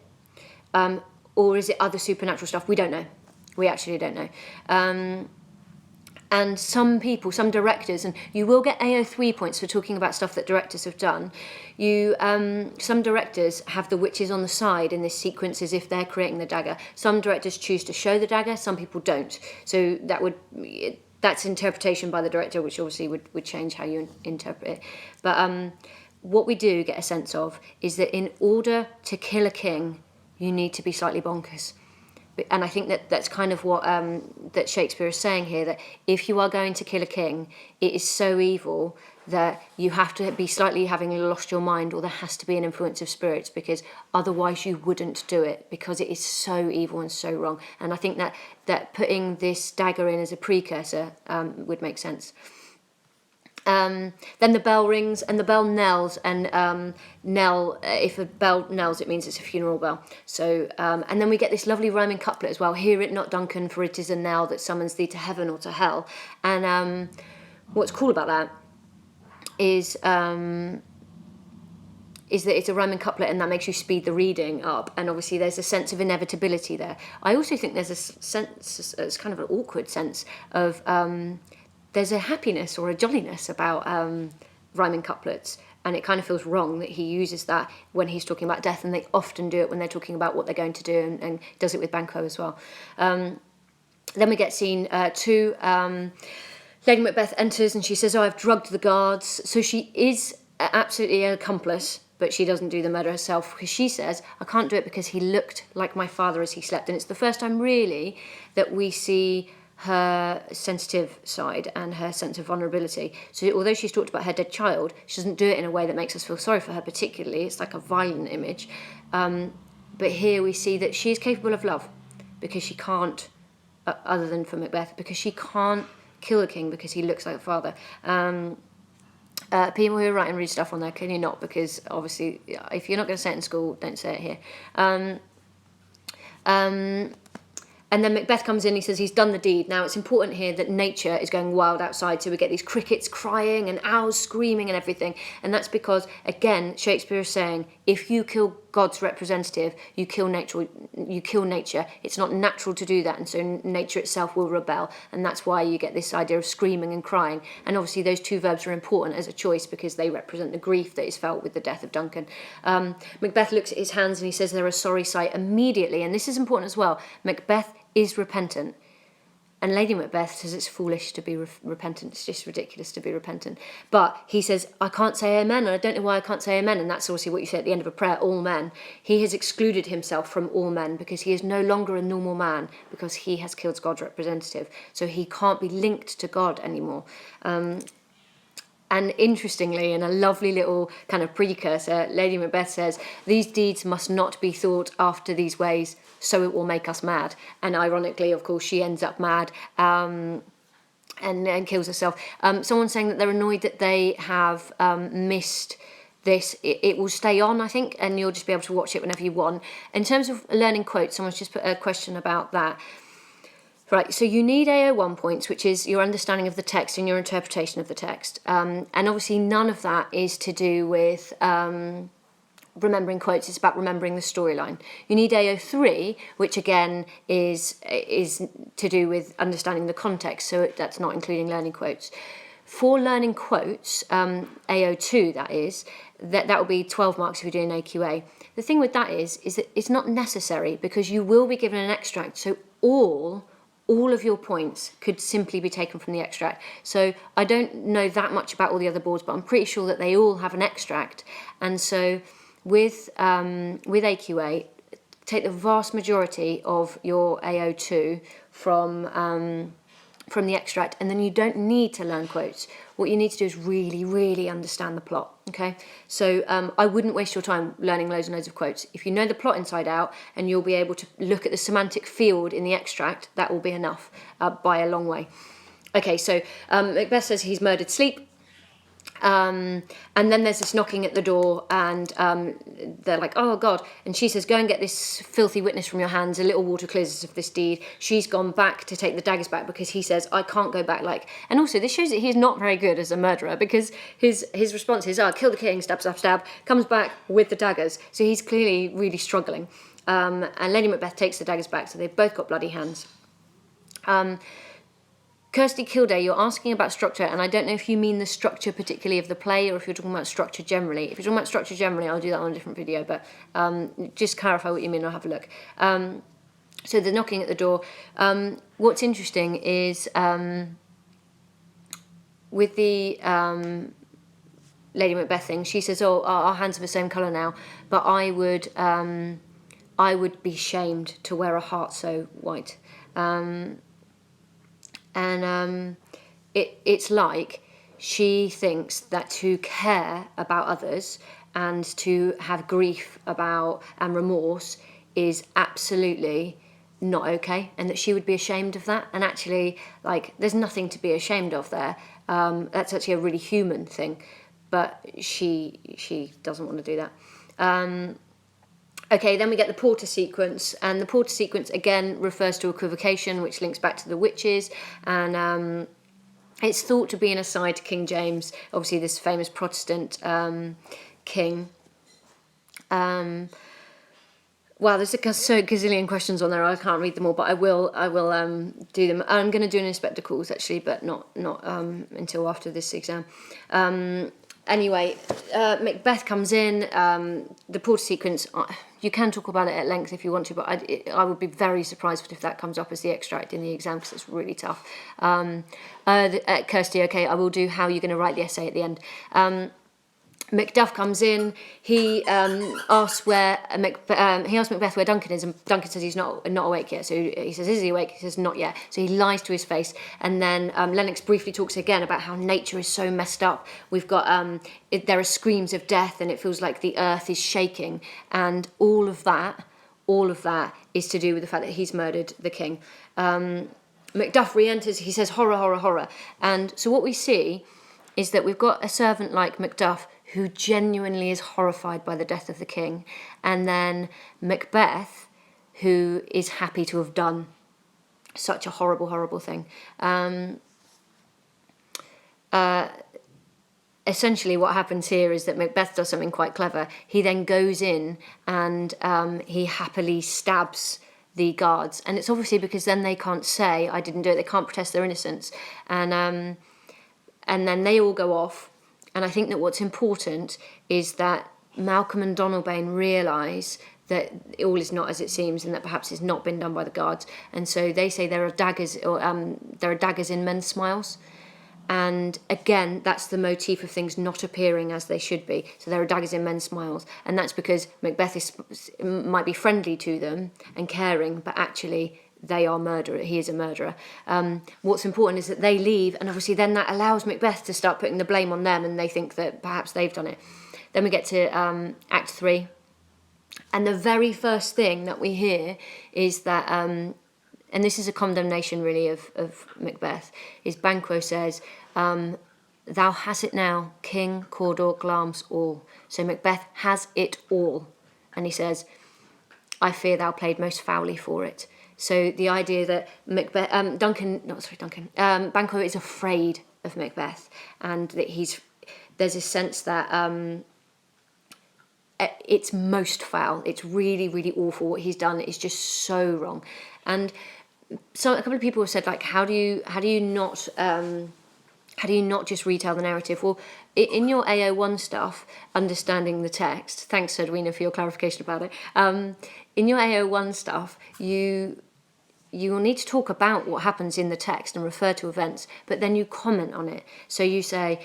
Or is it other supernatural stuff? We don't know. We actually don't know. And some people, some directors, and you will get AO3 points for talking about stuff that directors have done. Some directors have the witches on the side in this sequence as if they're creating the dagger. Some directors choose to show the dagger, some people don't. So that's interpretation by the director, which obviously would change how you interpret it. But what we do get a sense of is that in order to kill a king, you need to be slightly bonkers. And I think that's kind of what that Shakespeare is saying here, that if you are going to kill a king, it is so evil that you have to be slightly having lost your mind, or there has to be an influence of spirits, because otherwise you wouldn't do it, because it is so evil and so wrong. And I think that putting this dagger in as a precursor would make sense. Then the bell rings and the bell knells, and if a bell knells, it means it's a funeral bell. So, and then we get this lovely rhyming couplet as well. Hear it not, Duncan, for it is a knell that summons thee to heaven or to hell. And what's cool about that is that it's a rhyming couplet, and that makes you speed the reading up. And obviously there's a sense of inevitability there. I also think there's a sense, it's kind of an awkward sense of... there's a happiness or a jolliness about rhyming couplets, and it kind of feels wrong that he uses that when he's talking about death, and they often do it when they're talking about what they're going to do, and does it with Banquo as well. Then we get scene 2. Lady Macbeth enters and she says, I've drugged the guards. So she is absolutely an accomplice, but she doesn't do the murder herself, because she says, I can't do it because he looked like my father as he slept. And it's the first time really that we see her sensitive side and her sense of vulnerability. So although she's talked about her dead child, she doesn't do it in a way that makes us feel sorry for her particularly. It's like a violent image. But here we see that she is capable of love, because she can't, other than for Macbeth, because she can't kill a king because he looks like a father. People who are writing rude stuff on there, can you not? Because obviously, if you're not going to say it in school, don't say it here. And then Macbeth comes in, he says he's done the deed. Now, it's important here that nature is going wild outside, so we get these crickets crying and owls screaming and everything. And that's because, again, Shakespeare is saying, if you kill God's representative, you kill nature. It's not natural to do that, and so nature itself will rebel. And that's why you get this idea of screaming and crying. And obviously those two verbs are important as a choice, because they represent the grief that is felt with the death of Duncan. Macbeth looks at his hands and he says they're a sorry sight immediately. And this is important as well. Macbeth is repentant, and Lady Macbeth says it's foolish to be repentant. It's just ridiculous to be repentant. But he says, I can't say amen, and I don't know why I can't say amen. And that's obviously what you say at the end of a prayer, all men. He has excluded himself from all men because he is no longer a normal man, because he has killed God's representative. So he can't be linked to God anymore. And interestingly, in a lovely little kind of precursor, Lady Macbeth says, these deeds must not be thought after these ways, so it will make us mad. And ironically, of course, she ends up mad and kills herself. Someone's saying that they're annoyed that they have missed this. It will stay on, I think, and you'll just be able to watch it whenever you want. In terms of learning quotes, someone's just put a question about that. Right, so you need AO1 points, which is your understanding of the text and your interpretation of the text. And obviously none of that is to do with remembering quotes, it's about remembering the storyline. You need AO3, which again is to do with understanding the context, so that's not including learning quotes. For learning quotes, AO2 that is, that will be 12 marks if you're doing AQA. The thing with that is that it's not necessary, because you will be given an extract, so all of your points could simply be taken from the extract. So I don't know that much about all the other boards, but I'm pretty sure that they all have an extract. And so with AQA, take the vast majority of your AO2 from the extract, and then you don't need to learn quotes. What you need to do is really, really understand the plot, okay? So I wouldn't waste your time learning loads and loads of quotes. If you know the plot inside out and you'll be able to look at the semantic field in the extract, that will be enough by a long way. Okay, so Macbeth says he's murdered Sleep. And then there's this knocking at the door, and they're like, oh God, and she says, go and get this filthy witness from your hands, a little water clears us of this deed. She's gone back to take the daggers back, because he says, I can't go back. And also this shows that he's not very good as a murderer, because his response is, kill the king, stab, stab, stab, comes back with the daggers. So he's clearly really struggling. And Lady Macbeth takes the daggers back, so they've both got bloody hands. Kirsty Kildare, you're asking about structure, and I don't know if you mean the structure particularly of the play, or if you're talking about structure generally. If you're talking about structure generally, I'll do that on a different video, but just clarify what you mean, I'll have a look. So the knocking at the door. What's interesting is with the Lady Macbeth thing, she says, oh, our hands are the same colour now, but I would be shamed to wear a heart so white. It's like she thinks that to care about others and to have grief about and remorse is absolutely not okay, and that she would be ashamed of that. And actually, there's nothing to be ashamed of there. That's actually a really human thing, but she doesn't want to do that. Okay, then we get the porter sequence, and the porter sequence again refers to equivocation, which links back to the witches, and it's thought to be an aside to King James, obviously this famous Protestant king. Wow, there's a gazillion questions on there. I can't read them all, but I will do them. I'm going to do an in spectacles actually, but not until after this exam. Anyway, Macbeth comes in, the porter sequence, you can talk about it at length if you want to, but I would be very surprised if that comes up as the extract in the exam, because it's really tough. Kirsty, okay, I will do how you're going to write the essay at the end. Macduff comes in. He asks Macbeth where Duncan is, and Duncan says he's not awake yet. So he says, "Is he awake?" He says, "Not yet." So he lies to his face. And then Lennox briefly talks again about how nature is so messed up. We've got there are screams of death, and it feels like the earth is shaking. And all of that is to do with the fact that he's murdered the king. Macduff re-enters. He says, "Horror, horror, horror." And so what we see is that we've got a servant like Macduff who genuinely is horrified by the death of the king, and then Macbeth, who is happy to have done such a horrible, horrible thing. Essentially what happens here is that Macbeth does something quite clever. He then goes in and he happily stabs the guards, and it's obviously because then they can't say, "I didn't do it," they can't protest their innocence, and then they all go off. And I think that what's important is that Malcolm and Donalbain realise that all is not as it seems, and that perhaps it's not been done by the guards. And so they say there are daggers in men's smiles. And again, that's the motif of things not appearing as they should be. So there are daggers in men's smiles, and that's because Macbeth might be friendly to them and caring, but actually they are murderer. He is a murderer. What's important is that they leave, and obviously then that allows Macbeth to start putting the blame on them, and they think that perhaps they've done it. Then we get to Act 3, and the very first thing that we hear is that, and this is a condemnation really of Macbeth, is Banquo says, "Thou hast it now, King, Cawdor, Glamis, all." So Macbeth has it all, and he says, "I fear thou played most foully for it." So the idea that Banquo is afraid of Macbeth, and that there's a sense that it's most foul. It's really, really awful. What he's done is just so wrong. And so a couple of people have said, how do you not How do you not just retell the narrative? Well, in your AO1 stuff, understanding the text, thanks Edwina for your clarification about it, in your AO1 stuff, you will need to talk about what happens in the text and refer to events, but then you comment on it. So you say,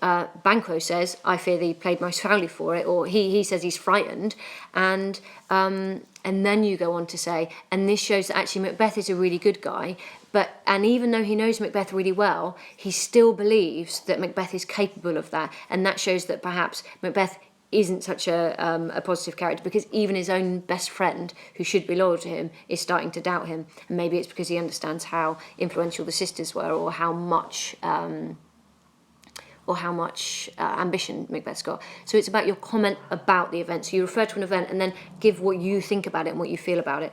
Banquo says, I fear that he played most foully for it, or he says he's frightened, and then you go on to say, and this shows that actually Macbeth is a really good guy, and even though he knows Macbeth really well, he still believes that Macbeth is capable of that, and that shows that perhaps Macbeth isn't such a positive character, because even his own best friend, who should be loyal to him, is starting to doubt him. And maybe it's because he understands how influential the sisters were, or how much ambition Macbeth's got. So it's about your comment about the event. So you refer to an event and then give what you think about it and what you feel about it.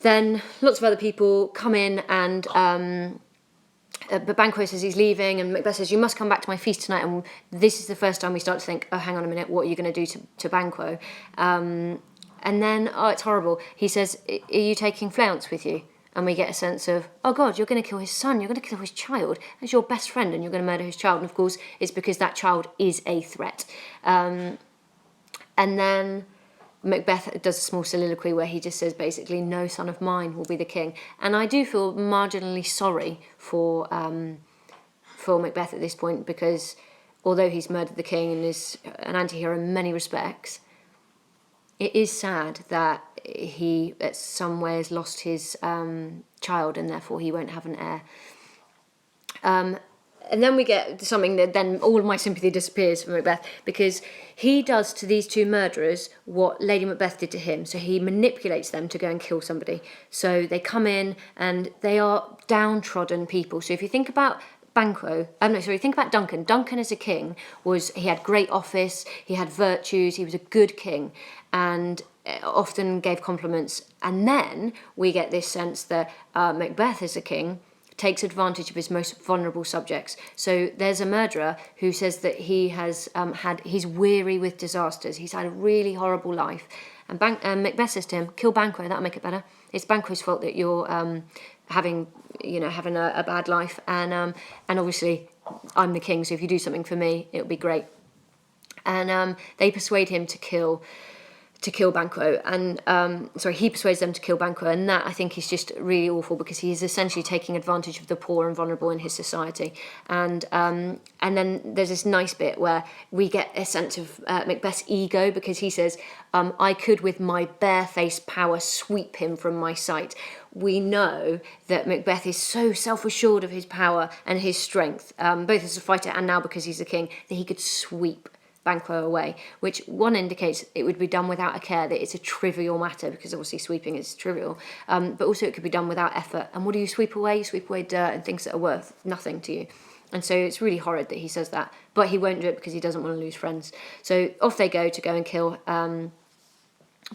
Then lots of other people come in and but Banquo says he's leaving, and Macbeth says, you must come back to my feast tonight. And this is the first time we start to think, oh, hang on a minute, what are you going to do to Banquo? And then, it's horrible. He says, are you taking Fleance with you? And we get a sense of, oh God, you're going to kill his son, you're going to kill his child. That's your best friend, and you're going to murder his child. And of course, it's because that child is a threat. And then Macbeth does a small soliloquy where he just says basically, no son of mine will be the king. And I do feel marginally sorry for Macbeth at this point, because although he's murdered the king and is an anti-hero in many respects, it is sad that he at some ways lost his child, and therefore he won't have an heir. And then we get something that then all of my sympathy disappears from Macbeth, because he does to these two murderers what Lady Macbeth did to him. So he manipulates them to go and kill somebody. So they come in and they are downtrodden people. So if you think about think about Duncan. Duncan as a king he had great office, he had virtues, he was a good king, and often gave compliments. And then we get this sense that Macbeth as a king takes advantage of his most vulnerable subjects. So there's a murderer who says that he has he's weary with disasters. He's had a really horrible life. And Macbeth says to him, kill Banquo, that'll make it better. It's Banquo's fault that you're having a bad life. And obviously I'm the king, so if you do something for me, it'll be great. And they persuade him to kill Banquo, and he persuades them to kill Banquo, and that I think is just really awful, because he is essentially taking advantage of the poor and vulnerable in his society. And then there's this nice bit where we get a sense of Macbeth's ego, because he says, I could with my barefaced power sweep him from my sight. We know that Macbeth is so self-assured of his power and his strength, both as a fighter and now because he's a king, that he could sweep Banquo away, which one indicates it would be done without a care, that it's a trivial matter, because obviously sweeping is trivial, but also it could be done without effort. And what do you sweep away? You sweep away dirt and things that are worth nothing to you. And so it's really horrid that he says that, but he won't do it because he doesn't want to lose friends. So off they go to go and kill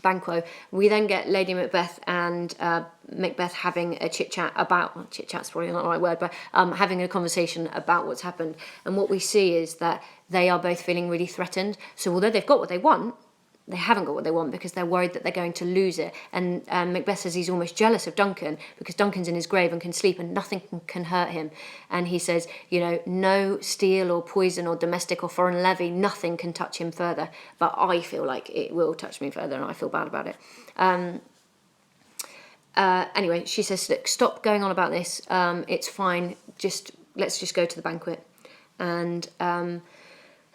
Banquo. We then get Lady Macbeth and Macbeth having a chit-chat's probably not the right word, but having a conversation about what's happened. And what we see is that they are both feeling really threatened. So although they've got what they want, they haven't got what they want, because they're worried that they're going to lose it. And Macbeth says he's almost jealous of Duncan, because Duncan's in his grave and can sleep and nothing can hurt him. And he says, no steel or poison or domestic or foreign levy, nothing can touch him further. But I feel like it will touch me further, and I feel bad about it. Anyway, she says, look, stop going on about this. It's fine. Let's just go to the banquet.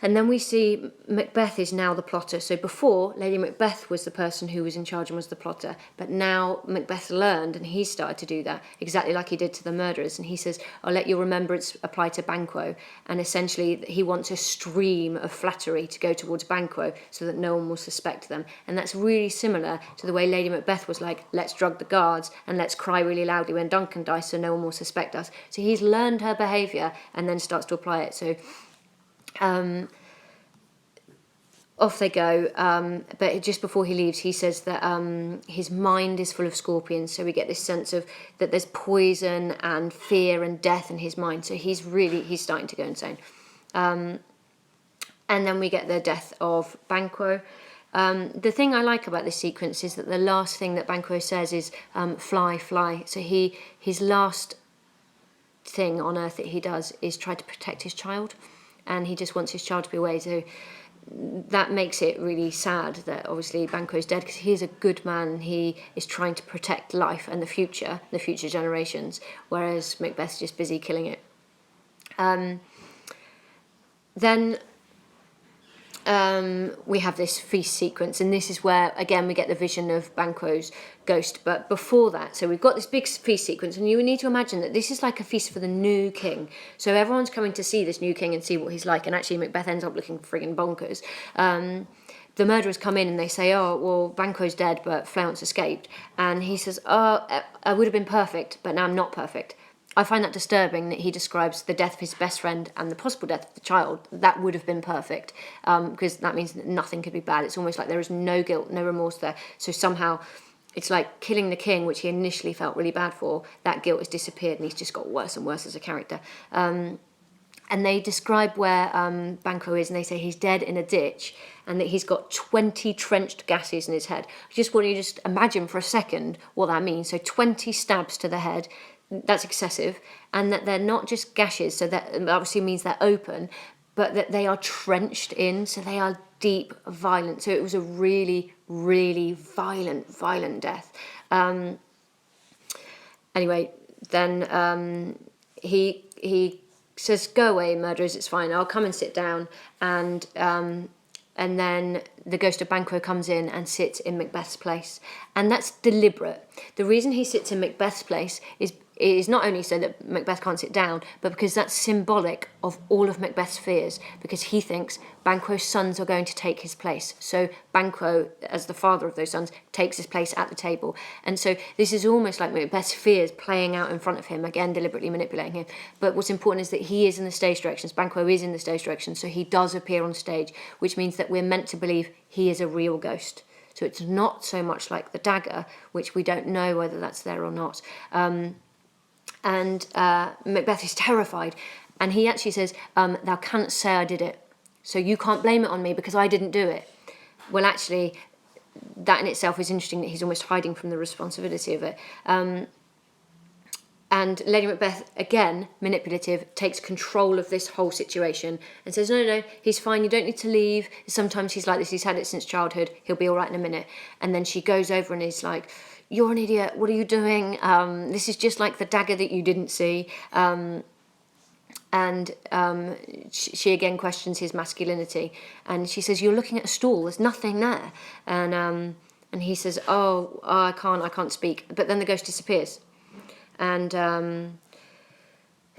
And then we see Macbeth is now the plotter. So before, Lady Macbeth was the person who was in charge and was the plotter. But now Macbeth learned, and he started to do that, exactly like he did to the murderers. And he says, I'll let your remembrance apply to Banquo. And essentially, he wants a stream of flattery to go towards Banquo so that no one will suspect them. And that's really similar to the way Lady Macbeth was like, let's drug the guards and let's cry really loudly when Duncan dies so no one will suspect us. So he's learned her behaviour and then starts to apply it. So off they go, but just before he leaves, he says that his mind is full of scorpions. So we get this sense of that there's poison and fear and death in his mind. So he's starting to go insane. And then we get the death of Banquo. The thing I like about this sequence is that the last thing that Banquo says is fly, fly. So his last thing on earth that he does is try to protect his child, and he just wants his child to be away. So that makes it really sad that obviously Banquo's dead, because he's a good man. He is trying to protect life and the future generations, whereas Macbeth's just busy killing it. Then we have this feast sequence, and this is where again we get the vision of Banquo's ghost. But before that, so we've got this big feast sequence, and you need to imagine that this is like a feast for the new king. So everyone's coming to see this new king and see what he's like, and actually Macbeth ends up looking friggin' bonkers. The murderers come in and they say, oh, well, Banquo's dead, but Fleance escaped. And he says, oh, I would have been perfect, but now I'm not perfect. I find that disturbing that he describes the death of his best friend and the possible death of the child. That would have been perfect, because that means that nothing could be bad. It's almost like there is no guilt, no remorse there. So somehow it's like killing the king, which he initially felt really bad for. That guilt has disappeared and he's just got worse and worse as a character. And they describe where Banquo is, and they say he's dead in a ditch and that he's got 20 trenched gashes in his head. I just want you to just imagine for a second what that means. So 20 stabs to the head. That's excessive, and that they're not just gashes, so that obviously means they're open, but that they are trenched in, so they are deep, violent. So it was a really, really violent death. Anyway, then he says, "Go away, murderers. It's fine. I'll come and sit down." And then the ghost of Banquo comes in and sits in Macbeth's place, and that's deliberate. The reason he sits in Macbeth's place is not only so that Macbeth can't sit down, but because that's symbolic of all of Macbeth's fears, because he thinks Banquo's sons are going to take his place. So Banquo, as the father of those sons, takes his place at the table. And so this is almost like Macbeth's fears playing out in front of him, again, deliberately manipulating him. But what's important is that he is in the stage directions. Banquo is in the stage directions, so he does appear on stage, which means that we're meant to believe he is a real ghost. So it's not so much like the dagger, which we don't know whether that's there or not. And Macbeth is terrified, and he actually says, thou canst say I did it, so you can't blame it on me because I didn't do it. Well, actually, that in itself is interesting, that he's almost hiding from the responsibility of it. And Lady Macbeth, again, manipulative, takes control of this whole situation and says, no, he's fine, you don't need to leave. Sometimes he's like this, he's had it since childhood, he'll be all right in a minute. And then she goes over and is like, you're an idiot, what are you doing? This is just like the dagger that you didn't see. She again questions his masculinity. And she says, you're looking at a stool, there's nothing there. And he says, I can't speak. But then the ghost disappears. And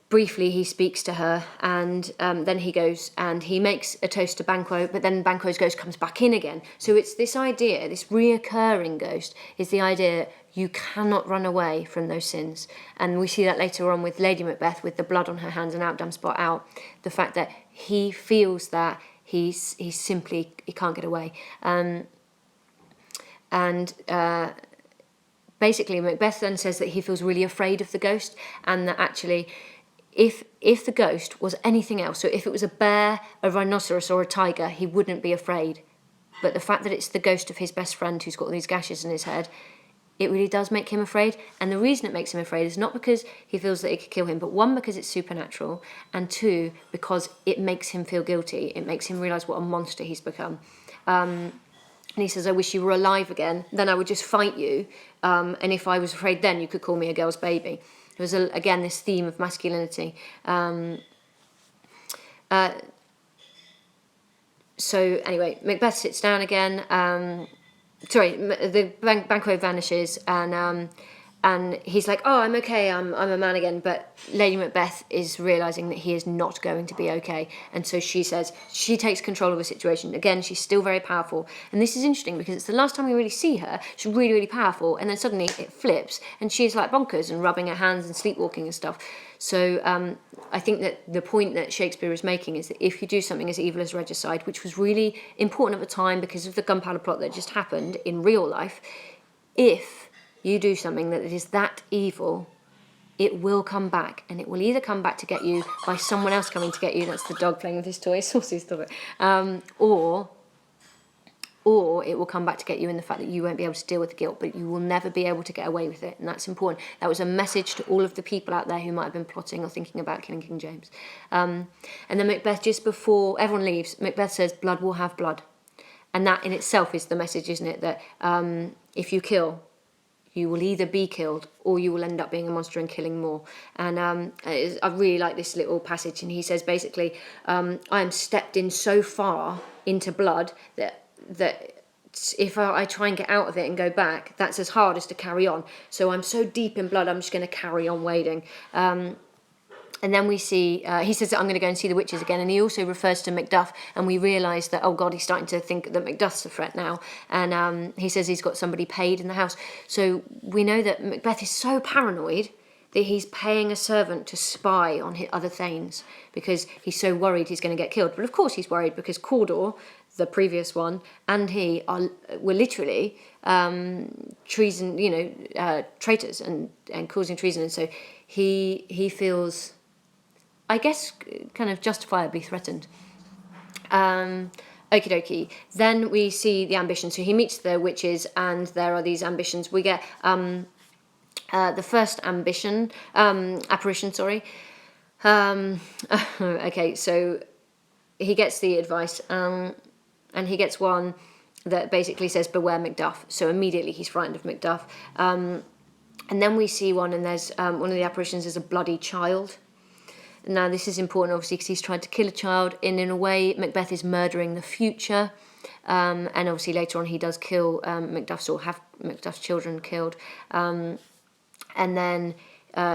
briefly he speaks to her, and then he goes and he makes a toast to Banquo, but then Banquo's ghost comes back in again. So it's this idea, this reoccurring ghost, is the idea that you cannot run away from those sins. And we see that later on with Lady Macbeth, with the blood on her hands and outdone spot out, the fact that he feels that he can't get away. Basically, Macbeth then says that he feels really afraid of the ghost, and that actually, if the ghost was anything else, so if it was a bear, a rhinoceros, or a tiger, he wouldn't be afraid. But the fact that it's the ghost of his best friend who's got all these gashes in his head, it really does make him afraid. And the reason it makes him afraid is not because he feels that it could kill him, but one, because it's supernatural, and two, because it makes him feel guilty. It makes him realise what a monster he's become. And he says, I wish you were alive again, then I would just fight you. And if I was afraid then, you could call me a girl's baby. There was, again, this theme of masculinity. So anyway, Macbeth sits down again. The Banquo vanishes, and he's like, oh, I'm okay, I'm a man again. But Lady Macbeth is realising that he is not going to be okay. And so she says, she takes control of the situation. Again, she's still very powerful. And this is interesting because it's the last time we really see her. She's really, really powerful. And then suddenly it flips and she's like bonkers and rubbing her hands and sleepwalking and stuff. So I think that the point that Shakespeare is making is that if you do something as evil as regicide, which was really important at the time because of the gunpowder plot that just happened in real life, if you do something that is that evil, it will come back, and it will either come back to get you by someone else coming to get you, that's the dog playing with his toy, Saucy, stop it, or or it will come back to get you in the fact that you won't be able to deal with the guilt, but you will never be able to get away with it. And that's important. That was a message to all of the people out there who might have been plotting or thinking about killing King James. And then Macbeth, just before everyone leaves, Macbeth says, blood will have blood. And that in itself is the message, isn't it? That if you kill, you will either be killed or you will end up being a monster and killing more. And I really like this little passage. And he says, basically, I am stepped in so far into blood that if I try and get out of it and go back, that's as hard as to carry on. So I'm so deep in blood, I'm just going to carry on wading. And then we see, he says that I'm going to go and see the witches again. And he also refers to Macduff. And we realise that, oh God, he's starting to think that Macduff's a threat now. And he says he's got somebody paid in the house. So we know that Macbeth is so paranoid that he's paying a servant to spy on his other thanes because he's so worried he's going to get killed. But of course he's worried because Cawdor, the previous one, and he were literally treason, traitors and causing treason. And so he feels, I guess, kind of justifiably threatened. Okie dokie. Then we see the ambition. So he meets the witches, and there are these ambitions. We get the first apparition. Sorry. Okay, so he gets the advice, and he gets one that basically says, "Beware Macduff." So immediately he's frightened of Macduff. And then we see one, and there's one of the apparitions is a bloody child. Now, this is important, obviously, because he's tried to kill a child. And in a way, Macbeth is murdering the future. And obviously, later on, he does kill Macduff's or have Macduff's children killed. And then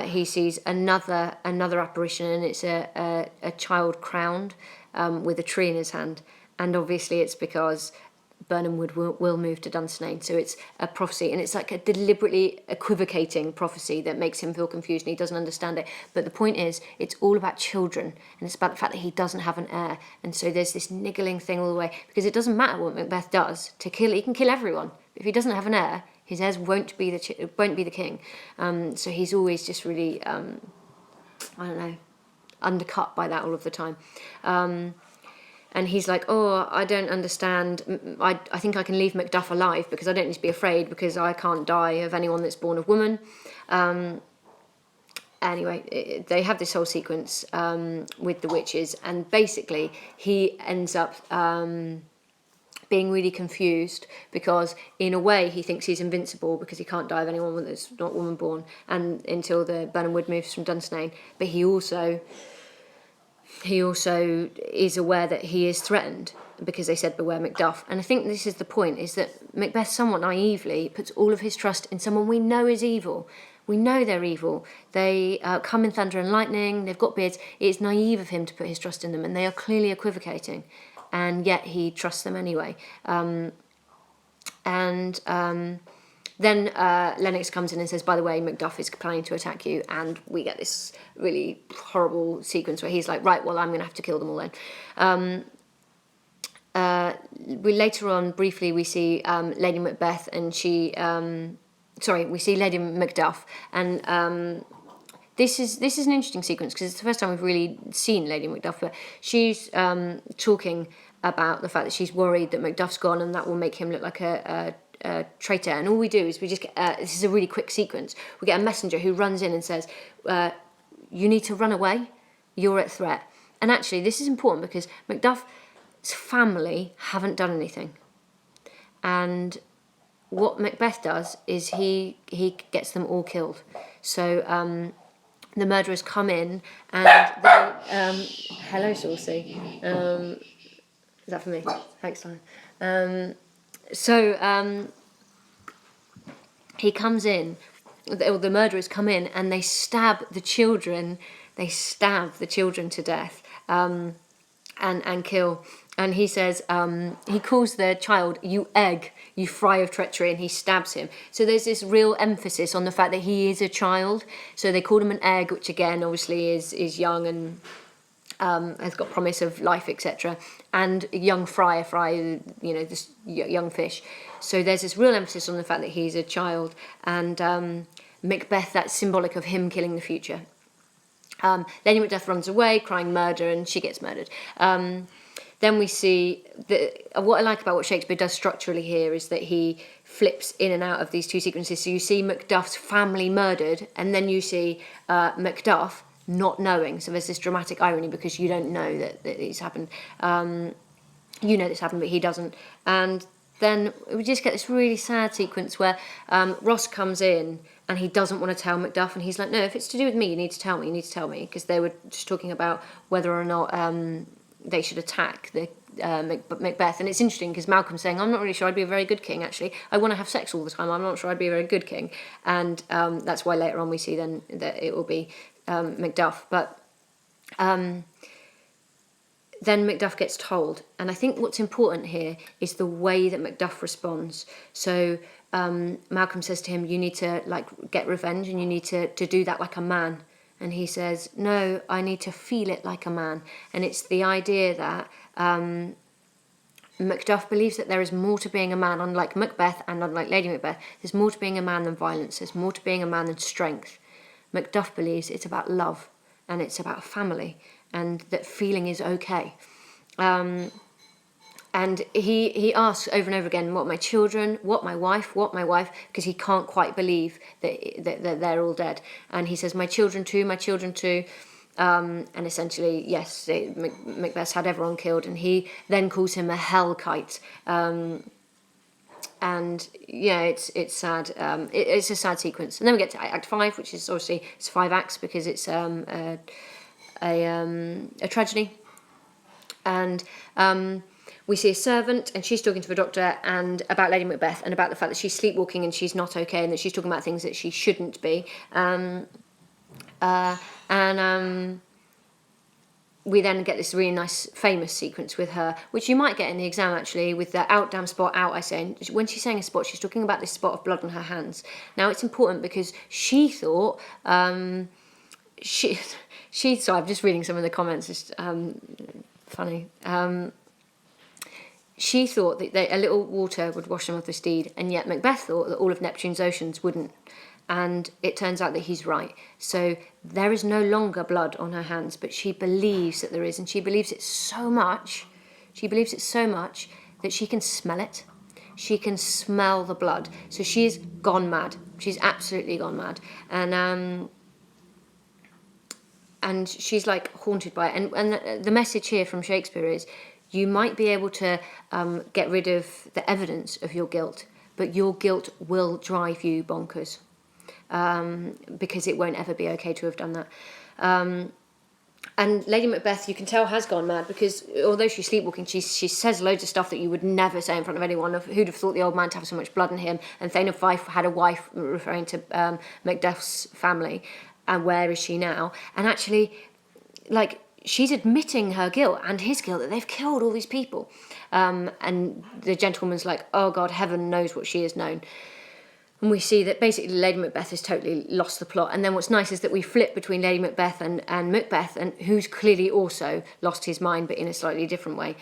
he sees another apparition, and it's a child crowned with a tree in his hand. And obviously, it's because Birnam Wood will move to Dunsinane. So it's a prophecy, and it's like a deliberately equivocating prophecy that makes him feel confused and he doesn't understand it. But the point is, it's all about children, and it's about the fact that he doesn't have an heir. And so there's this niggling thing all the way, because it doesn't matter what Macbeth does to kill. He can kill everyone. If he doesn't have an heir, his heirs won't be the king. So he's always just really, undercut by that all of the time. And he's like, oh, I don't understand. I think I can leave Macduff alive because I don't need to be afraid because I can't die of anyone that's born of woman. Anyway, they have this whole sequence with the witches, and basically he ends up being really confused because in a way he thinks he's invincible because he can't die of anyone that's not woman born, and until the Birnam Wood moves from Dunsinane. But he also is aware that he is threatened because they said beware Macduff. And I think this is the point, is that Macbeth somewhat naively puts all of his trust in someone we know is evil. We know they're evil. They come in thunder and lightning, they've got beards. It's naive of him to put his trust in them, and they are clearly equivocating, and yet he trusts them anyway. Then Lennox comes in and says, by the way, Macduff is planning to attack you, and we get this really horrible sequence where he's like, right, well, I'm going to have to kill them all then. Later on, briefly, we see Lady Macbeth, and we see Lady Macduff, and this is an interesting sequence because it's the first time we've really seen Lady Macduff, but she's talking about the fact that she's worried that Macduff's gone and that will make him look like a traitor. And all we do is we just get, this is a really quick sequence, we get a messenger who runs in and says, you need to run away, you're at threat. And actually this is important because Macduff's family haven't done anything, and what Macbeth does is he gets them all killed. So the murderers come in and they hello Saucy, is that for me? Thanks, Lauren. He comes in, the murderers come in, and they stab the children to death, and kill. And he says, he calls the child, you egg, you fry of treachery, and he stabs him. So there's this real emphasis on the fact that he is a child. So they call him an egg, which again, obviously is young and has got promise of life, etc. And young fry, this young fish. So there's this real emphasis on the fact that he's a child. And Macbeth, that's symbolic of him killing the future. Lady Macduff runs away, crying murder, and she gets murdered. Then we see what I like about what Shakespeare does structurally here is that he flips in and out of these two sequences. So you see Macduff's family murdered, and then you see Macduff not knowing. So there's this dramatic irony because you don't know that it's happened. You know this happened, but he doesn't. And then we just get this really sad sequence where Ross comes in and he doesn't want to tell Macduff, and he's like, no, if it's to do with me, you need to tell me, because they were just talking about whether or not they should attack the Macbeth. And it's interesting because Malcolm's saying, I'm not really sure I'd be a very good king, actually. I want to have sex all the time. I'm not sure I'd be a very good king. And that's why later on we see then that it will be Macduff. But then Macduff gets told. And I think what's important here is the way that Macduff responds. So Malcolm says to him, you need to get revenge, and you need to do that like a man. And he says, no, I need to feel it like a man. And it's the idea that Macduff believes that there is more to being a man, unlike Macbeth and unlike Lady Macbeth. There's more to being a man than violence. There's more to being a man than strength. Macduff believes it's about love, and it's about family, and that feeling is okay. And he asks over and over again, what my children, what my wife, because he can't quite believe that they're all dead. And he says, my children too. And essentially, yes, Macbeth's had everyone killed. And he then calls him a hell kite. And yeah, it's sad. It's a sad sequence. And then we get to Act 5, which is obviously, it's 5 acts because it's a tragedy. And we see a servant, and she's talking to the doctor and about Lady Macbeth and about the fact that she's sleepwalking and she's not okay, and that she's talking about things that she shouldn't be. We then get this really nice, famous sequence with her, which you might get in the exam actually, with the out damn spot out. I say, when she's saying a spot, she's talking about this spot of blood on her hands. Now it's important because she thought so I'm just reading some of the comments. It's funny. She thought that a little water would wash them off the steed, and yet Macbeth thought that all of Neptune's oceans wouldn't. And it turns out that he's right. So there is no longer blood on her hands, but she believes that there is, and she believes it so much. That she can smell it. She can smell the blood. So she's gone mad. She's absolutely gone mad. And she's like haunted by it. And the message here from Shakespeare is, you might be able to get rid of the evidence of your guilt, but your guilt will drive you bonkers, because it won't ever be okay to have done that. And Lady Macbeth, you can tell, has gone mad, because although she's sleepwalking, she says loads of stuff that you would never say in front of anyone. Who'd have thought the old man to have so much blood in him? And Thane of Fife had a wife, referring to Macduff's family. And where is she now? And actually, she's admitting her guilt and his guilt, that they've killed all these people. And the gentleman's like, oh God, heaven knows what she has known. And we see that basically Lady Macbeth has totally lost the plot. And then what's nice is that we flip between Lady Macbeth and Macbeth, and who's clearly also lost his mind, but in a slightly different way.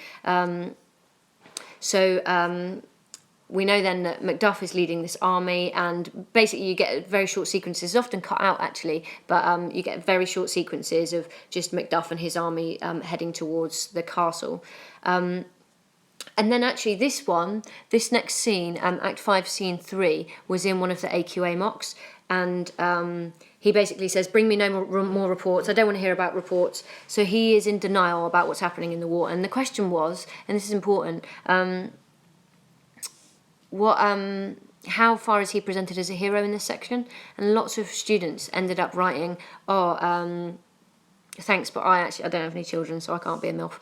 We know then that Macduff is leading this army, and basically you get very short sequences, often cut out actually, but you get very short sequences of just Macduff and his army heading towards the castle. And then actually this next scene, Act 5, Scene 3, was in one of the AQA mocks, and he basically says, bring me no more reports, I don't want to hear about reports. So he is in denial about what's happening in the war. And the question was, and this is important, how far is he presented as a hero in this section? And lots of students ended up writing, thanks, but I don't have any children, so I can't be a MILF.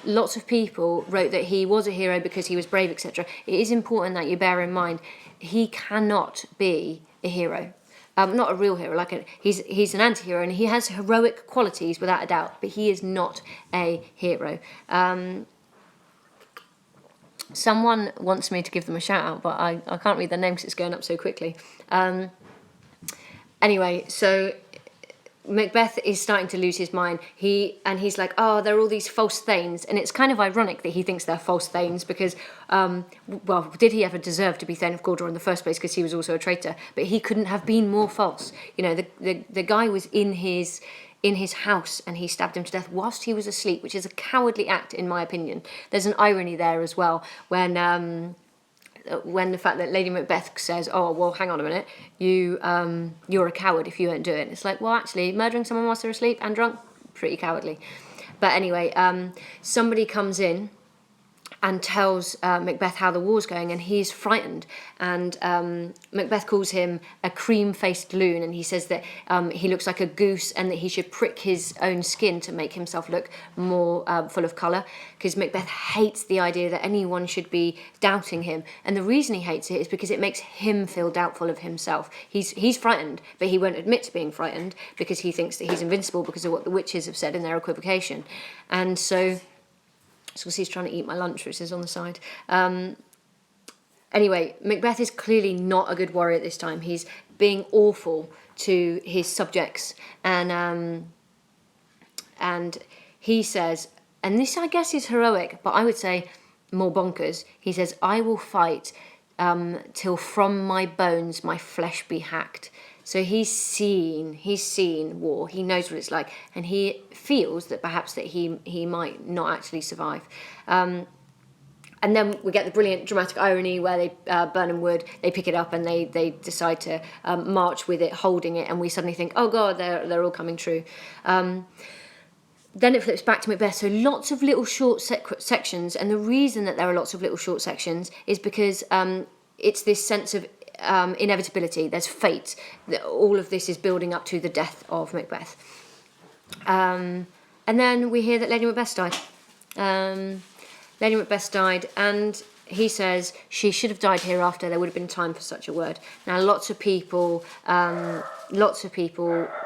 Lots of people wrote that he was a hero because he was brave, etc. It is important that you bear in mind, he cannot be a hero. Not a real hero, he's an anti-hero, and he has heroic qualities without a doubt, but he is not a hero. Someone wants me to give them a shout out, but I can't read their name because it's going up so quickly. Anyway, so Macbeth is starting to lose his mind. He's like, oh, there are all these false thanes, and it's kind of ironic that he thinks they're false thanes because, did he ever deserve to be Thane of Gordor in the first place? Because he was also a traitor, but he couldn't have been more false. You know, the guy was in his in his house and he stabbed him to death whilst he was asleep, which is a cowardly act in my opinion. There's an irony there as well when the fact that Lady Macbeth says, oh, well, hang on a minute, you're a coward if you won't do it. It's like, well, actually, murdering someone whilst they're asleep and drunk, pretty cowardly. But anyway, somebody comes in and tells Macbeth how the war's going, and he's frightened. And Macbeth calls him a cream-faced loon, and he says that he looks like a goose and that he should prick his own skin to make himself look more full of colour, because Macbeth hates the idea that anyone should be doubting him. And the reason he hates it is because it makes him feel doubtful of himself. He's frightened, but he won't admit to being frightened because he thinks that he's invincible because of what the witches have said in their equivocation. And so he's trying to eat my lunch, which is on the side. Anyway, Macbeth is clearly not a good warrior at this time. He's being awful to his subjects, and he says, and this I guess is heroic, but I would say more bonkers. He says, "I will fight till from my bones my flesh be hacked." So he's seen war. He knows what it's like, and he feels that perhaps that he might not actually survive. And then we get the brilliant dramatic irony where they Birnam Wood, they pick it up and they decide to march with it, holding it, and we suddenly think, oh God, they're all coming true. Then it flips back to Macbeth. So lots of little short sections, and the reason that there are lots of little short sections is because it's this sense of inevitability. There's fate. All of this is building up to the death of Macbeth. And then we hear that Lady Macbeth died. Lady Macbeth died, and he says she should have died hereafter. There would have been time for such a word. Now, lots of people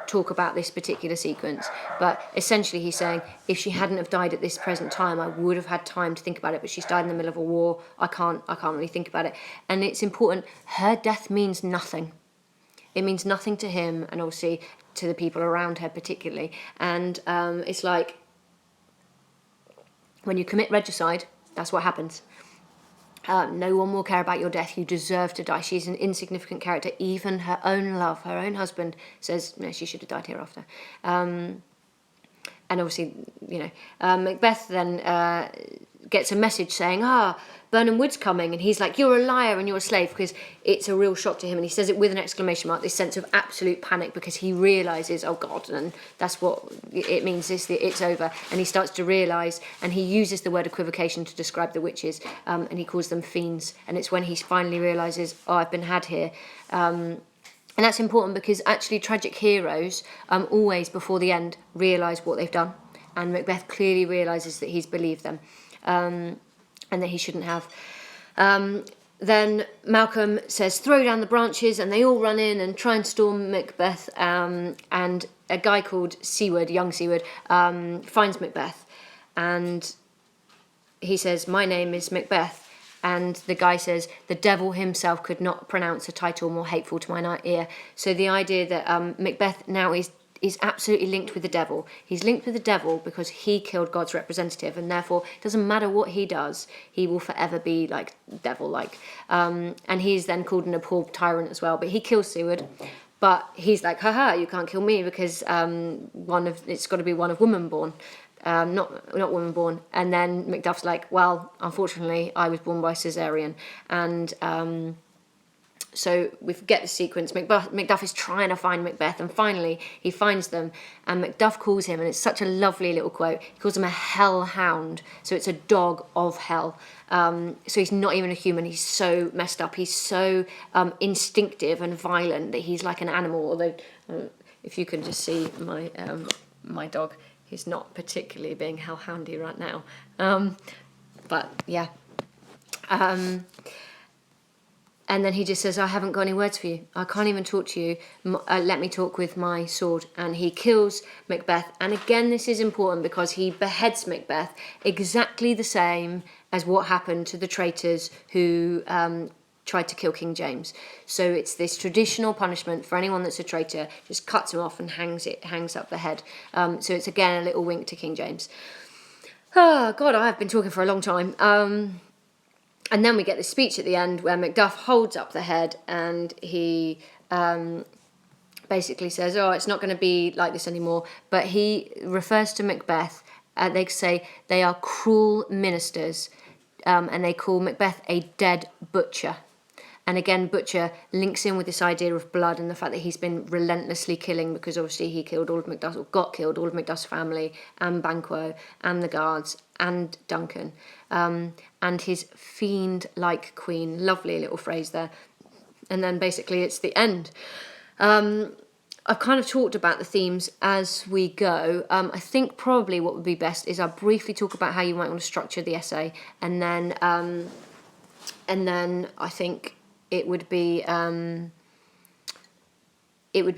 talk about this particular sequence, but essentially he's saying, if she hadn't have died at this present time, I would have had time to think about it. But she's died in the middle of a war. I can't really think about it. And it's important. Her death means nothing. It means nothing to him, and obviously to the people around her particularly. And it's like, when you commit regicide, that's what happens. No one will care about your death. You deserve to die. She's an insignificant character. Even her own love, her own husband, says no, she should have died hereafter. And obviously, Macbeth then gets a message saying, Birnam Wood's coming, and he's like, you're a liar and you're a slave, because it's a real shock to him, and he says it with an exclamation mark, this sense of absolute panic, because he realises, oh God, and that's what it means, it's over, and he starts to realise, and he uses the word equivocation to describe the witches, and he calls them fiends, and it's when he finally realises, I've been had here. And that's important because actually tragic heroes always, before the end, realise what they've done, and Macbeth clearly realises that he's believed them. And that he shouldn't have. Then Malcolm says, throw down the branches, and they all run in and try and storm Macbeth, and a guy called Seward, young Seward, finds Macbeth, and he says, my name is Macbeth, and the guy says, the devil himself could not pronounce a title more hateful to mine ear. So the idea that Macbeth now is absolutely linked with the devil. He's linked with the devil because he killed God's representative, and therefore it doesn't matter what he does, he will forever be like devil-like. And he's then called an abhorred tyrant as well, but he kills Seward. But he's like, haha, you can't kill me because it's got to be one of woman born, not woman born. And then Macduff's like, well, unfortunately, I was born by cesarean, and so we get the sequence. Macduff is trying to find Macbeth, and finally he finds them, and Macduff calls him, and it's such a lovely little quote, he calls him a hellhound, so it's a dog of hell. So he's not even a human, he's so messed up, he's so instinctive and violent that he's like an animal, although if you can just see my dog, he's not particularly being hellhoundy right now. But yeah. And then he just says, I haven't got any words for you. I can't even talk to you. Let me talk with my sword. And he kills Macbeth. And again, this is important because he beheads Macbeth exactly the same as what happened to the traitors who tried to kill King James. So it's this traditional punishment for anyone that's a traitor, just cuts him off and hangs up the head. So it's again a little wink to King James. Oh, God, I have been talking for a long time. And then we get this speech at the end where Macduff holds up the head and he basically says, oh, it's not going to be like this anymore. But he refers to Macbeth. They say they are cruel ministers, and they call Macbeth a dead butcher. And again, butcher links in with this idea of blood and the fact that he's been relentlessly killing, because obviously he killed all of Macduff, or got killed all of Macduff's family, and Banquo, and the guards, and Duncan, and his fiend-like queen. Lovely little phrase there. And then basically it's the end. I've kind of talked about the themes as we go. I think probably what would be best is I'll briefly talk about how you might want to structure the essay, and then I think it would be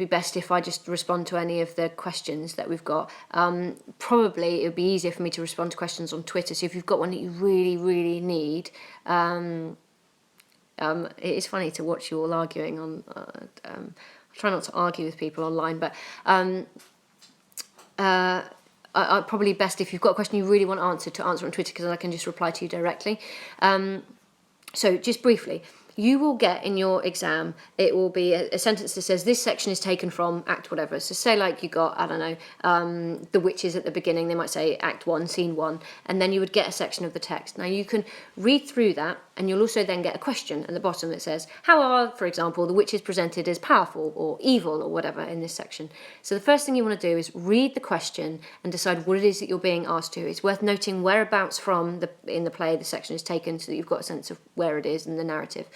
best if I just respond to any of the questions that we've got. Probably it would be easier for me to respond to questions on Twitter. So if you've got one that you really, really need, it is funny to watch you all arguing on. I try not to argue with people online, but probably best if you've got a question you really want answered to answer on Twitter, because then I can just reply to you directly. So just briefly, you will get in your exam, it will be a sentence that says this section is taken from act whatever. So say like you got, I don't know, the witches at the beginning, they might say act 1, scene 1, and then you would get a section of the text. Now you can read through that, and you'll also then get a question at the bottom that says, how are, for example, the witches presented as powerful or evil or whatever in this section? So the first thing you want to do is read the question and decide what it is that you're being asked to. It's worth noting whereabouts from in the play the section is taken, so that you've got a sense of where it is in the narrative.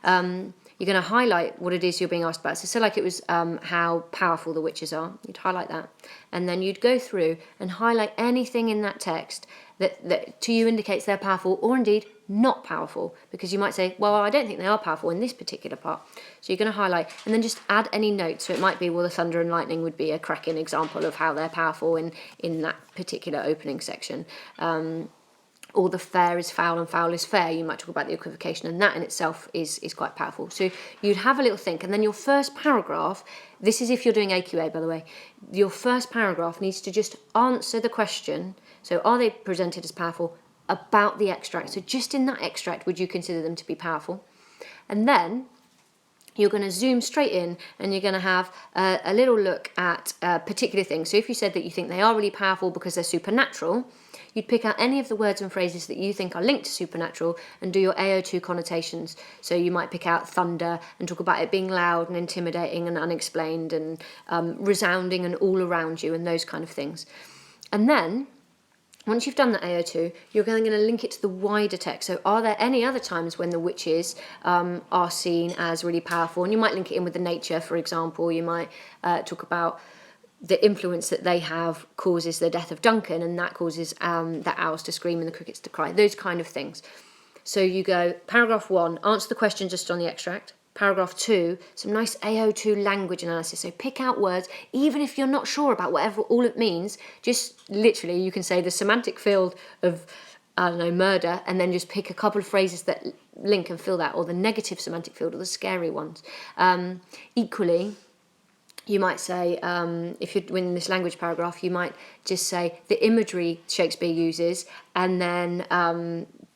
You're going to highlight what it is you're being asked about. So say like it was how powerful the witches are. You'd highlight that. And then you'd go through and highlight anything in that text that to you indicates they're powerful, or indeed not powerful. Because you might say, well, I don't think they are powerful in this particular part. So you're going to highlight and then just add any notes. So it might be, well, the thunder and lightning would be a cracking example of how they're powerful in that particular opening section. Or the fair is foul and foul is fair. You might talk about the equivocation, and that in itself is quite powerful. So you'd have a little think, and then your first paragraph, this is if you're doing AQA, by the way, your first paragraph needs to just answer the question. So are they presented as powerful about the extract? So just in that extract, would you consider them to be powerful? And then you're going to zoom straight in, and you're going to have a little look at particular things. So if you said that you think they are really powerful because they're supernatural, you'd pick out any of the words and phrases that you think are linked to supernatural and do your AO2 connotations. So you might pick out thunder and talk about it being loud and intimidating and unexplained and resounding and all around you and those kind of things. And then, once you've done that AO2, you're then going to link it to the wider text. So are there any other times when the witches are seen as really powerful? And you might link it in with the nature, for example. You might talk about the influence that they have causes the death of Duncan, and that causes the owls to scream and the crickets to cry, those kind of things. So you go, paragraph 1, answer the question just on the extract. Paragraph 2, some nice AO2 language analysis. So pick out words, even if you're not sure about whatever all it means, just literally you can say the semantic field of, I don't know, murder, and then just pick a couple of phrases that link and fill that, or the negative semantic field, or the scary ones. Equally, you might say, if you're in this language paragraph, you might just say the imagery Shakespeare uses, and then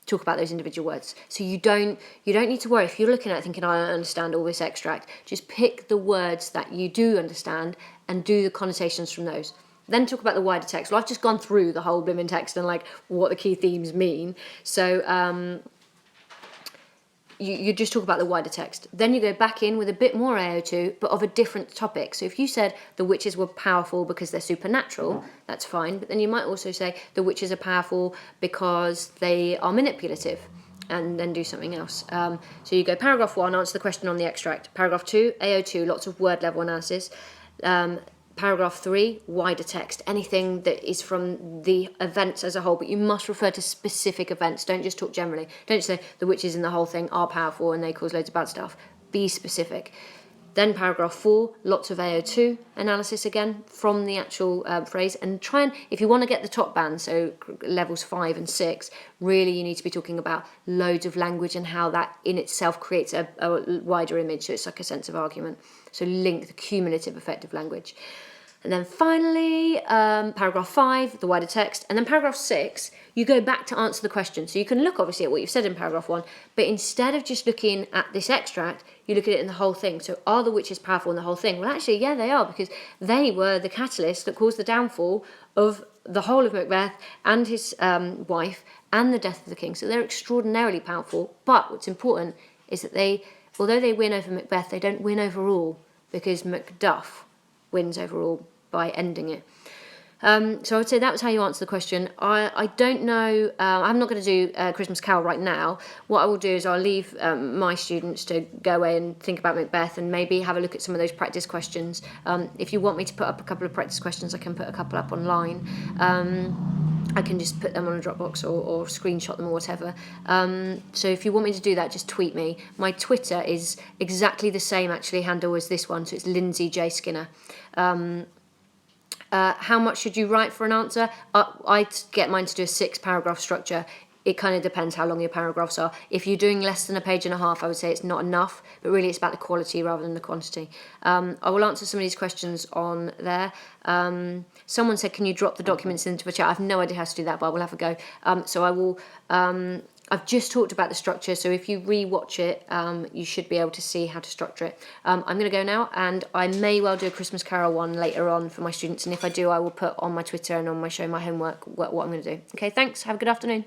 talk about those individual words. So you don't need to worry if you're looking at it thinking, I don't understand all this extract. Just pick the words that you do understand and do the connotations from those. Then talk about the wider text. Well, I've just gone through the whole blooming text and like what the key themes mean. So you just talk about the wider text. Then you go back in with a bit more AO2, but of a different topic. So if you said the witches were powerful because they're supernatural, that's fine. But then you might also say the witches are powerful because they are manipulative, and then do something else. So you go paragraph 1, answer the question on the extract. Paragraph 2, AO2, lots of word level analysis. Paragraph 3, wider text, anything that is from the events as a whole, but you must refer to specific events. Don't just talk generally. Don't just say the witches in the whole thing are powerful and they cause loads of bad stuff. Be specific. Then paragraph 4, lots of AO2 analysis again from the actual phrase, and try and, if you want to get the top band, so levels 5 and 6, really you need to be talking about loads of language and how that in itself creates a wider image, so it's like a sense of argument. So link the cumulative effect of language. And then finally, paragraph 5, the wider text. And then paragraph 6, you go back to answer the question. So you can look obviously at what you've said in paragraph 1, but instead of just looking at this extract, you look at it in the whole thing. So are the witches powerful in the whole thing? Well, actually, yeah, they are, because they were the catalyst that caused the downfall of the whole of Macbeth and his wife and the death of the king. So they're extraordinarily powerful. But what's important is that although they win over Macbeth, they don't win overall, because Macduff wins overall by ending it. So I would say that was how you answer the question. I don't know, I'm not going to do Christmas Carol right now. What I will do is I'll leave my students to go away and think about Macbeth and maybe have a look at some of those practice questions. If you want me to put up a couple of practice questions, I can put a couple up online. I can just put them on a Dropbox or screenshot them or whatever. So if you want me to do that, just tweet me. My Twitter is exactly the same actually handle as this one, so it's Lindsay J Skinner. How much should you write for an answer? I'd get mine to do a 6-paragraph structure. It kind of depends how long your paragraphs are. If you're doing less than a page and a half, I would say it's not enough, but really it's about the quality rather than the quantity. I will answer some of these questions on there. Someone said, can you drop the documents into the chat? I have no idea how to do that, but I will have a go. So I will... I've just talked about the structure, so if you re-watch it, you should be able to see how to structure it. I'm going to go now, and I may well do a Christmas Carol one later on for my students, and if I do, I will put on my Twitter and on my show my homework what I'm going to do. Okay, thanks. Have a good afternoon.